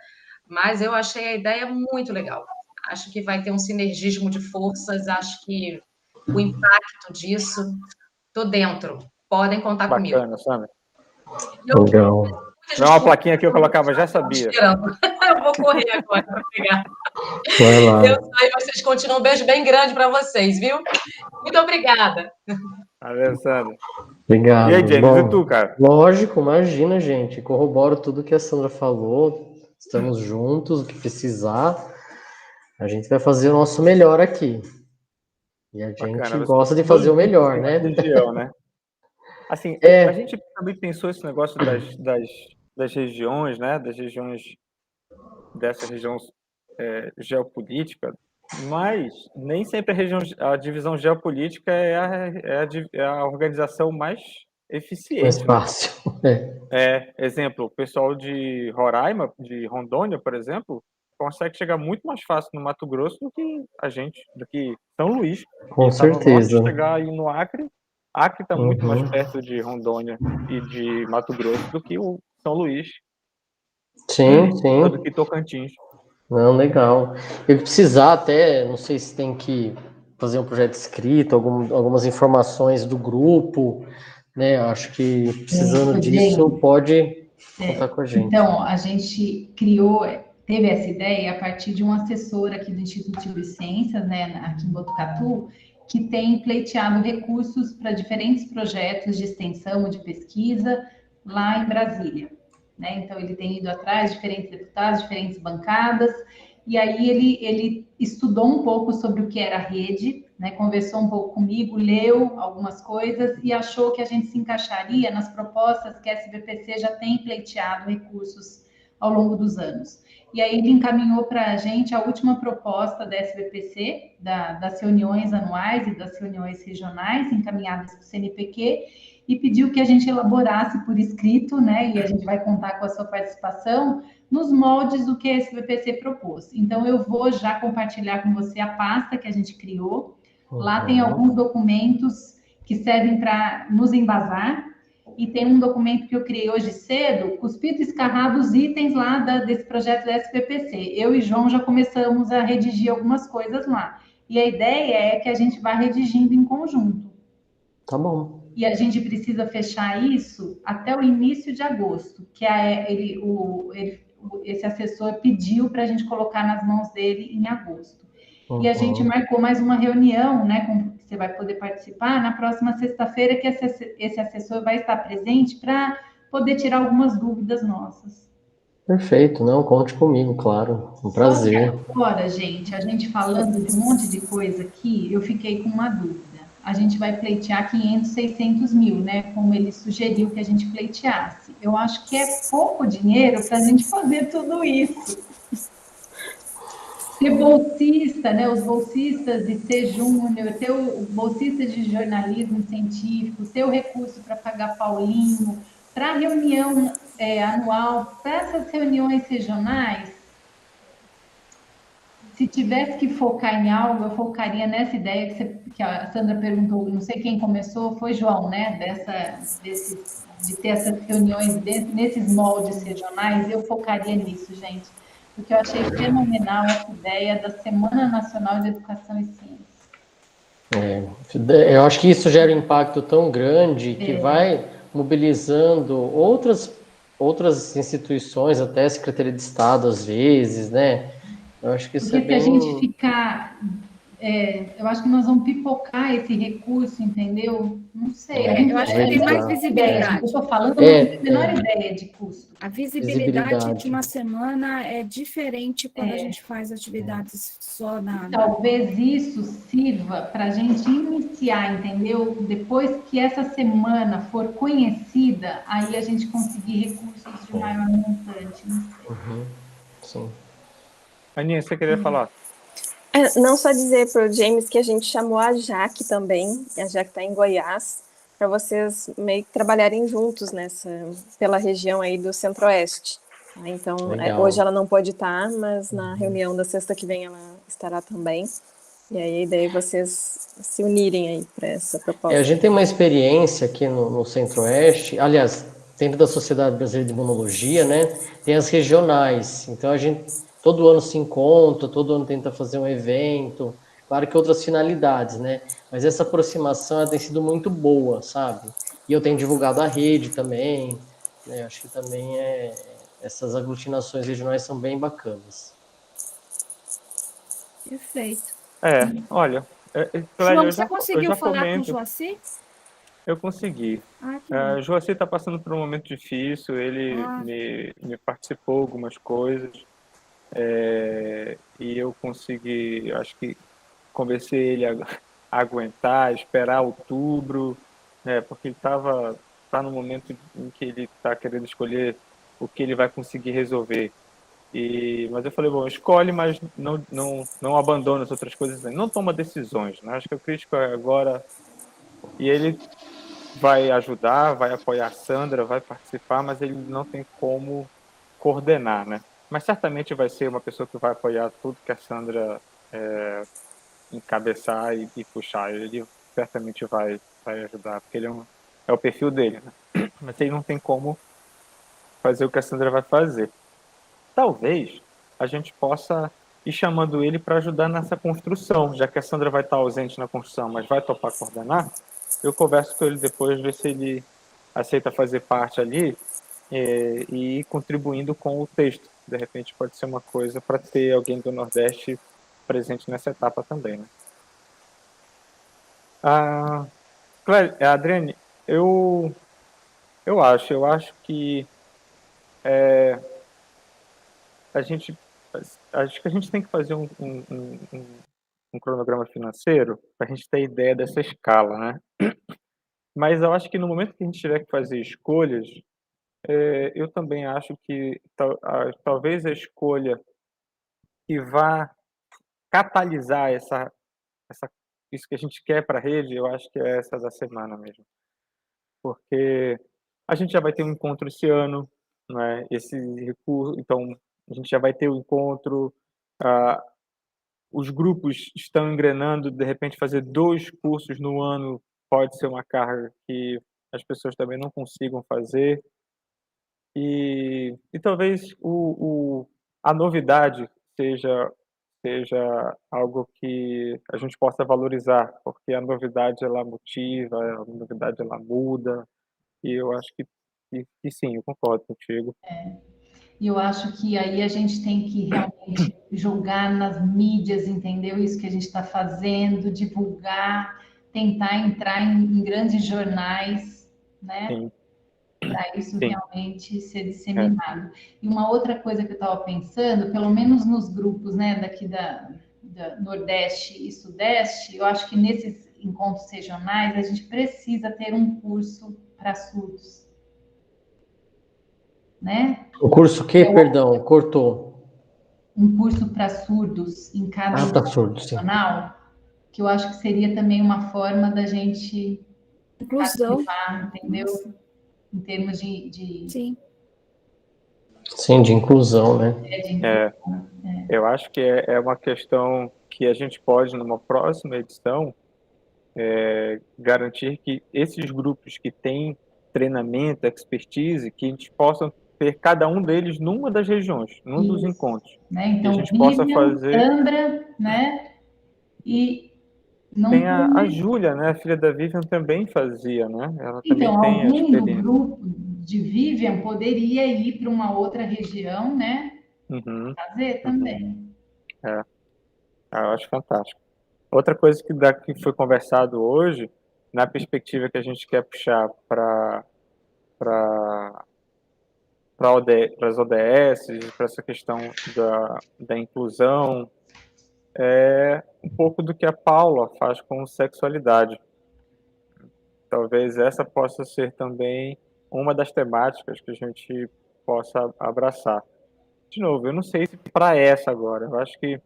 mas eu achei a ideia muito legal. Acho que vai ter um sinergismo de forças, acho que o impacto disso, estou dentro. Podem contar comigo. Bacana, Sandra. Legal. Não, uma plaquinha que eu colocava, já sabia. Eu vou correr agora para pegar. Vai lá. Eu saio, vocês continuam. Um beijo bem grande para vocês, viu? Muito obrigada. Valeu, Sandra. Obrigado. E aí, James, Bom, e tu, cara? Lógico, imagina, gente. Corroboro tudo que a Sandra falou. Estamos juntos, o que precisar. A gente vai fazer o nosso melhor aqui. E a gente gosta de fazer o melhor, né? Região, né? Assim, a gente também pensou esse negócio das regiões, né? Das regiões, dessa região geopolítica, mas nem sempre a divisão geopolítica é a organização mais eficiente. Mais fácil. Exemplo, o pessoal de Roraima, de Rondônia, por exemplo, consegue chegar muito mais fácil no Mato Grosso do que São Luís. Com certeza. Chegar aí no Acre. Acre está muito mais perto de Rondônia e de Mato Grosso do que o São Luís. Sim, sim. Do que Tocantins. Não, legal. Eu precisar até, não sei se tem que fazer um projeto escrito, algumas informações do grupo, né? Acho que precisando disso pode contar com a gente. Então, a gente teve essa ideia a partir de um assessor aqui do Instituto de Ciências, né, aqui em Botucatu, que tem pleiteado recursos para diferentes projetos de extensão, de pesquisa, lá em Brasília. Né? Então, ele tem ido atrás de diferentes deputados, diferentes bancadas, e aí ele estudou um pouco sobre o que era a rede, né? Conversou um pouco comigo, leu algumas coisas e achou que a gente se encaixaria nas propostas que a SBPC já tem pleiteado recursos ao longo dos anos. E aí ele encaminhou para a gente a última proposta da SBPC, das reuniões anuais e das reuniões regionais encaminhadas para o CNPq, e pediu que a gente elaborasse por escrito, né, e a gente vai contar com a sua participação, nos moldes do que a SBPC propôs. Então, eu vou já compartilhar com você a pasta que a gente criou. Lá tem alguns documentos que servem para nos embasar, e tem um documento que eu criei hoje cedo, cuspido e escarrado os itens lá desse projeto da SBPC. Eu e João já começamos a redigir algumas coisas lá. E a ideia é que a gente vá redigindo em conjunto. Tá bom. e a gente precisa fechar isso até o início de agosto, que esse assessor pediu para a gente colocar nas mãos dele em agosto. E a gente marcou mais uma reunião, né, que você vai poder participar na próxima sexta-feira, que esse assessor vai estar presente para poder tirar algumas dúvidas nossas. Perfeito, não, conte comigo, claro, um prazer. Só que agora, gente, a gente falando de um monte de coisa aqui, eu fiquei com uma dúvida. A gente vai pleitear 500, 600 mil, né? Como ele sugeriu que a gente pleiteasse. Eu acho que é pouco dinheiro para a gente fazer tudo isso. Ter bolsista, né? Os bolsistas de ser júnior, ter o bolsista de jornalismo científico, ter o recurso para pagar Paulinho, para a reunião anual, para essas reuniões regionais. Se tivesse que focar em algo, eu focaria nessa ideia que a Sandra perguntou, não sei quem começou, foi João, né? De ter essas reuniões nesses moldes regionais, eu focaria nisso, gente. Porque eu achei fenomenal essa ideia da Semana Nacional de Educação e Ciência. Eu acho que isso gera um impacto tão grande que vai mobilizando outras instituições, até a Secretaria de Estado, às vezes, né? Eu acho que isso porque é bem... se a gente ficar... eu acho que nós vamos pipocar esse recurso, entendeu? Não sei. Eu acho que tem mais visibilidade. Eu estou falando, não tenho a menor ideia de custo. A visibilidade de uma semana é diferente quando a gente faz atividades só na... Talvez isso sirva para a gente iniciar, entendeu? Depois que essa semana for conhecida, aí a gente conseguir recursos de maior montante. Não sei. Sim. Aninha, você queria falar? Não só dizer para o James que a gente chamou a Jaque também, a Jaque está em Goiás, para vocês meio que trabalharem juntos pela região aí do Centro-Oeste. Então, hoje ela não pode estar, mas na reunião da sexta que vem ela estará também. E aí a ideia é vocês se unirem aí para essa proposta. A gente tem uma experiência aqui no Centro-Oeste, aliás, dentro da Sociedade Brasileira de Imunologia, né, tem as regionais, então a gente todo ano se encontra, todo ano tenta fazer um evento, claro que outras finalidades, né, mas essa aproximação tem sido muito boa, sabe, e eu tenho divulgado a rede também, né, acho que também essas aglutinações regionais são bem bacanas. Perfeito. Olha... João, você conseguiu falar com o Joaci? Eu consegui. Joaci está passando por um momento difícil, ele me participou algumas coisas, e eu consegui, acho que convencer ele a aguentar, esperar outubro, porque ele tá no momento em que ele está querendo escolher o que ele vai conseguir resolver. Mas eu falei, bom, escolhe, mas não abandona as outras coisas, não toma decisões, né? Acho que o crítico agora, e ele vai ajudar, vai apoiar a Sandra, vai participar, mas ele não tem como coordenar, né? Mas certamente vai ser uma pessoa que vai apoiar tudo que a Sandra encabeçar e puxar. Ele certamente vai ajudar, porque ele é o perfil dele, né? Mas ele não tem como fazer o que a Sandra vai fazer. Talvez a gente possa ir chamando ele para ajudar nessa construção, já que a Sandra vai estar ausente na construção, mas vai topar coordenar. Eu converso com ele depois, ver se ele aceita fazer parte ali e ir contribuindo com o texto. De repente pode ser uma coisa para ter alguém do Nordeste presente nessa etapa também, né? Adriane, eu acho que acho que a gente tem que fazer um cronograma financeiro para a gente ter ideia dessa escala, né? Mas eu acho que no momento que a gente tiver que fazer escolhas, eu também acho que talvez a escolha que vá catalisar isso que a gente quer para a rede, eu acho que é essa da semana mesmo. Porque a gente já vai ter um encontro esse ano, né? Esse recurso, então a gente já vai ter o encontro, os grupos estão engrenando, de repente fazer 2 cursos no ano pode ser uma carga que as pessoas também não consigam fazer. E talvez a novidade seja seja algo que a gente possa valorizar, porque a novidade ela motiva, a novidade ela muda, e eu acho que sim, eu concordo contigo. E eu acho que aí a gente tem que realmente jogar nas mídias, entendeu? Isso que a gente está fazendo, divulgar, tentar entrar em grandes jornais, né? Sim, Para isso sim. realmente ser disseminado. E uma outra coisa que eu estava pensando, pelo menos nos grupos, né, daqui da Nordeste e Sudeste, eu acho que nesses encontros regionais a gente precisa ter um curso para surdos, né? O curso o quê? Perdão, cortou. Um curso para surdos em cada Ah, para surdos, sim. regional, que eu acho que seria também uma forma da gente Inclusão. ativar, entendeu? Em termos de Sim. Sim, de inclusão, né? Eu acho que é uma questão que a gente pode, numa próxima edição, garantir que esses grupos que têm treinamento, expertise, que a gente possa ter cada um deles numa das regiões, num dos Isso, encontros. né? Que a Então, gente possa Vivian, fazer... Sandra, né? E não Tem a tem... Júlia, né? A filha da Vivian também fazia, né? Ela também Então, tem a alguém do experiência. grupo de Vivian poderia ir para uma outra região, né? Uhum, Fazer também. eu acho fantástico. Outra coisa que foi conversado hoje, na perspectiva que a gente quer puxar para as ODS, para essa questão da inclusão, é um pouco do que a Paula faz com sexualidade. Talvez essa possa ser também uma das temáticas que a gente possa abraçar. De novo, eu não sei se para essa agora, eu acho que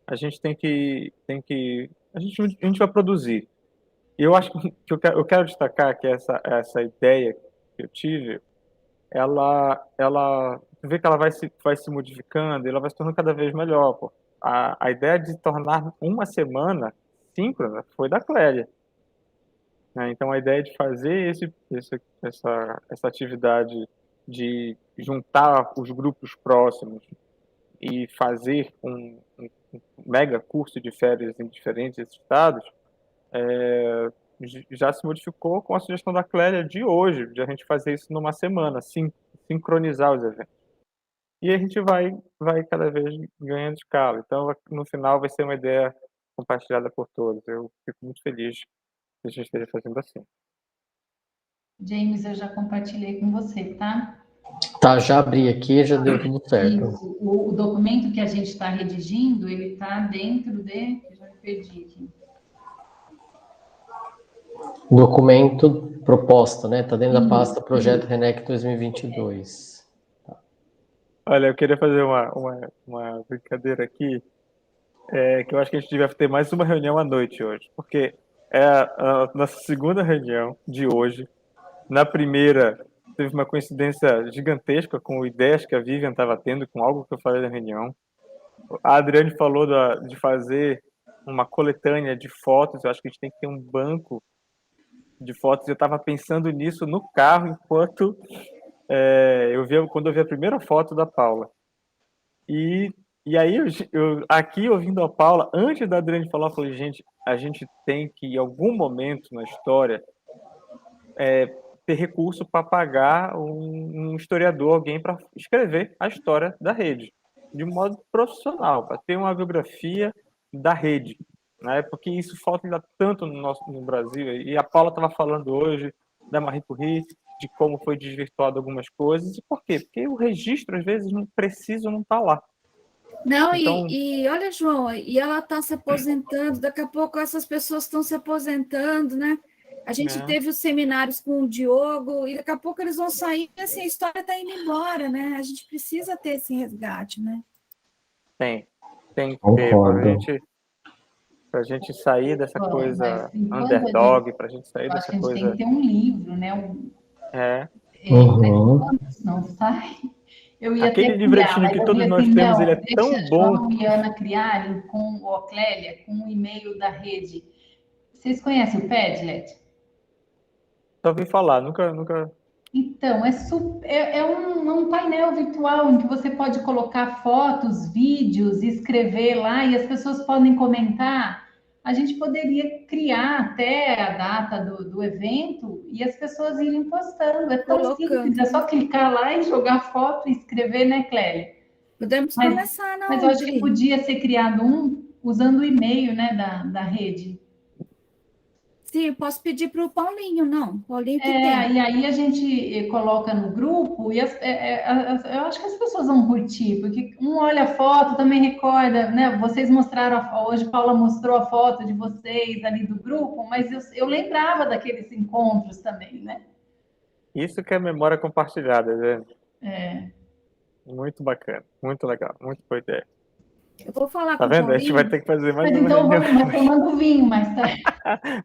a gente a gente vai produzir. E eu acho que eu quero destacar que essa ideia que eu tive, ela vê que ela vai se modificando, e ela vai se tornando cada vez melhor. Pô. A ideia de tornar uma semana síncrona foi da Clélia. Né? Então, a ideia de fazer essa atividade de juntar os grupos próximos e fazer um mega curso de férias em diferentes estados, já se modificou com a sugestão da Clélia de hoje, de a gente fazer isso numa semana, sincronizar os eventos. E a gente vai cada vez ganhando escala. Então, no final, vai ser uma ideia compartilhada por todos. Eu fico muito feliz que a gente esteja fazendo assim. James, eu já compartilhei com você, tá? Tá, já abri aqui, já deu tudo certo. Isso. O documento que a gente está redigindo, ele está dentro de... Eu já me perdi aqui. Documento proposta, né? Tá dentro da pasta Projeto RENEC 2022. Tá. Olha, eu queria fazer uma brincadeira aqui, que eu acho que a gente devia ter mais uma reunião à noite hoje, porque é a nossa segunda reunião de hoje. Na primeira, teve uma coincidência gigantesca com ideias que a Vivian estava tendo, com algo que eu falei na reunião. A Adriane falou de fazer uma coletânea de fotos. Eu acho que a gente tem que ter um banco de fotos. Eu estava pensando nisso no carro enquanto quando eu vi a primeira foto da Paula. E aí, eu aqui ouvindo a Paula, antes da Adriane falar, eu falei, gente, a gente tem que, em algum momento na história, ter recurso para pagar um historiador, alguém para escrever a história da rede, de modo profissional, para ter uma biografia da rede, né? Porque isso falta ainda tanto no Brasil. E a Paula estava falando hoje da Marie Curie, de como foi desvirtuado algumas coisas. E por quê? Porque o registro, às vezes, não está lá. Não, então, e olha, João, e ela está se aposentando, daqui a pouco essas pessoas estão se aposentando, né? A gente teve os seminários com o Diogo, e daqui a pouco eles vão sair, e assim, a história está indo embora, né? A gente precisa ter esse resgate, né? Tem que Concordo. ter, para a gente sair dessa coisa Mas, underdog, para a gente sair eu acho dessa que a gente coisa... tem que ter um livro, né? Uhum. Não sai. Eu ia Aquele até livretinho criar, que mas todos eu nós assim, temos, não, ele é deixa tão bom. João e Ana criarem ou Clélia, com o e-mail da rede. Vocês conhecem o Padlet? Só ouvi falar, nunca Então, é um painel virtual em que você pode colocar fotos, vídeos, escrever lá e as pessoas podem comentar. A gente poderia criar até a data do evento e as pessoas irem postando. É tão simples, é só clicar lá e jogar foto e escrever, né, Clélia? Podemos começar, não, mas eu acho que podia ser criado usando o e-mail, né, da rede. Sim, eu posso pedir para o Paulinho, não. Paulinho que tem. E aí a gente coloca no grupo e eu acho que as pessoas vão curtir, porque um olha a foto, também recorda, né? Vocês mostraram, hoje Paula mostrou a foto de vocês ali do grupo, mas eu lembrava daqueles encontros também, né? Isso que é memória compartilhada, né? Muito bacana, muito legal, muito boa ideia. Eu vou falar com o Paulinho. A gente vai ter que fazer mais uma então vamos tomando vinho mais tarde.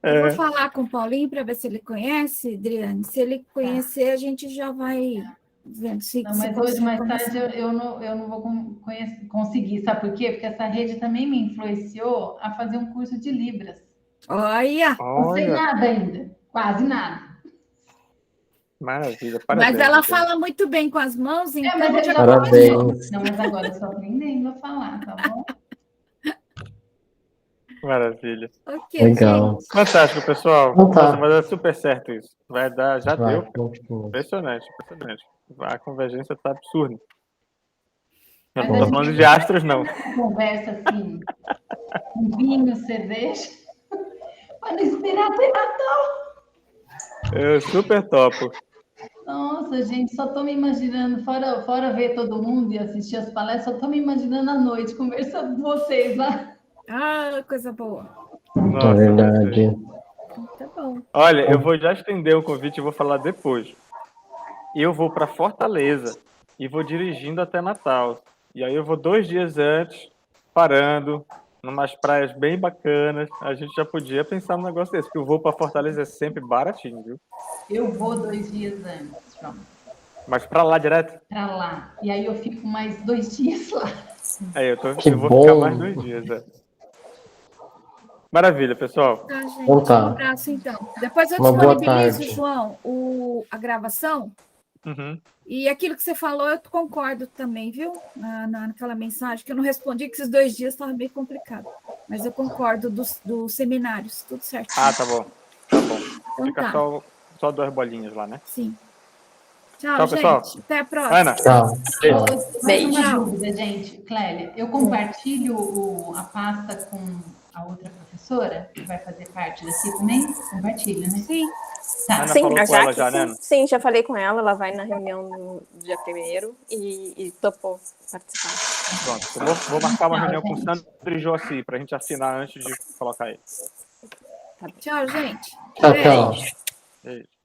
Eu vou falar com o Paulinho para ver se ele conhece, Adriane. Se ele conhecer, a gente já vai vendo. Mas hoje mais tarde eu não vou conseguir, sabe por quê? Porque essa rede também me influenciou a fazer um curso de Libras. Olha! Não sei nada ainda, quase nada. Maravilha, parabéns. Mas ela fala muito bem com as mãos, então mas já parabéns. Não, mas agora eu estou aprendendo a falar, tá bom? Maravilha. Okay, legal. Gente. Fantástico, pessoal. Nossa, mas é super certo isso. Vai dar, já vai, deu. Impressionante. A convergência está absurda. Não estou falando de astros, não. Conversa assim, um vinho, cerveja, para não esperar até Natal. Eu super topo. Nossa, gente, só estou me imaginando, fora ver todo mundo e assistir as palestras, só estou me imaginando à noite, conversando com vocês lá. Ah, coisa boa. Nossa, verdade. Tá bom. Olha, eu vou já estender o convite e vou falar depois. Eu vou para Fortaleza e vou dirigindo até Natal. E aí eu vou 2 dias antes, parando, numas praias bem bacanas. A gente já podia pensar num negócio desse, porque o voo para Fortaleza é sempre baratinho, viu? Eu vou 2 dias antes, João. Mas para lá direto? Para lá. E aí eu fico mais 2 dias lá. Eu vou ficar mais 2 dias, Maravilha, pessoal. Tá, gente. Um abraço, então. Depois eu disponibilizo, João, a gravação. Uhum. E aquilo que você falou, eu concordo também, viu? Naquela mensagem que eu não respondi, que esses 2 dias estava meio complicado. Mas eu concordo dos seminários, tudo certo. Ah, tá bom. Tá bom. Então, fica só 2 bolinhas lá, né? Sim. Tchau, gente. Pessoal. Até a próxima. Ana. Tchau. Mais uma dúvida, gente. Clélia, eu compartilho a pasta com a outra professora, que vai fazer parte daqui também? Compartilha, né? Sim. Tá. Ana falou com ela já, né? Sim, já falei com ela. Ela vai na reunião no dia 1º e topou participar. Pronto. Eu vou marcar uma reunião com o Sandro e Joaci para a gente assinar antes de colocar ele. Tchau, gente. Tchau, tchau. Beijo.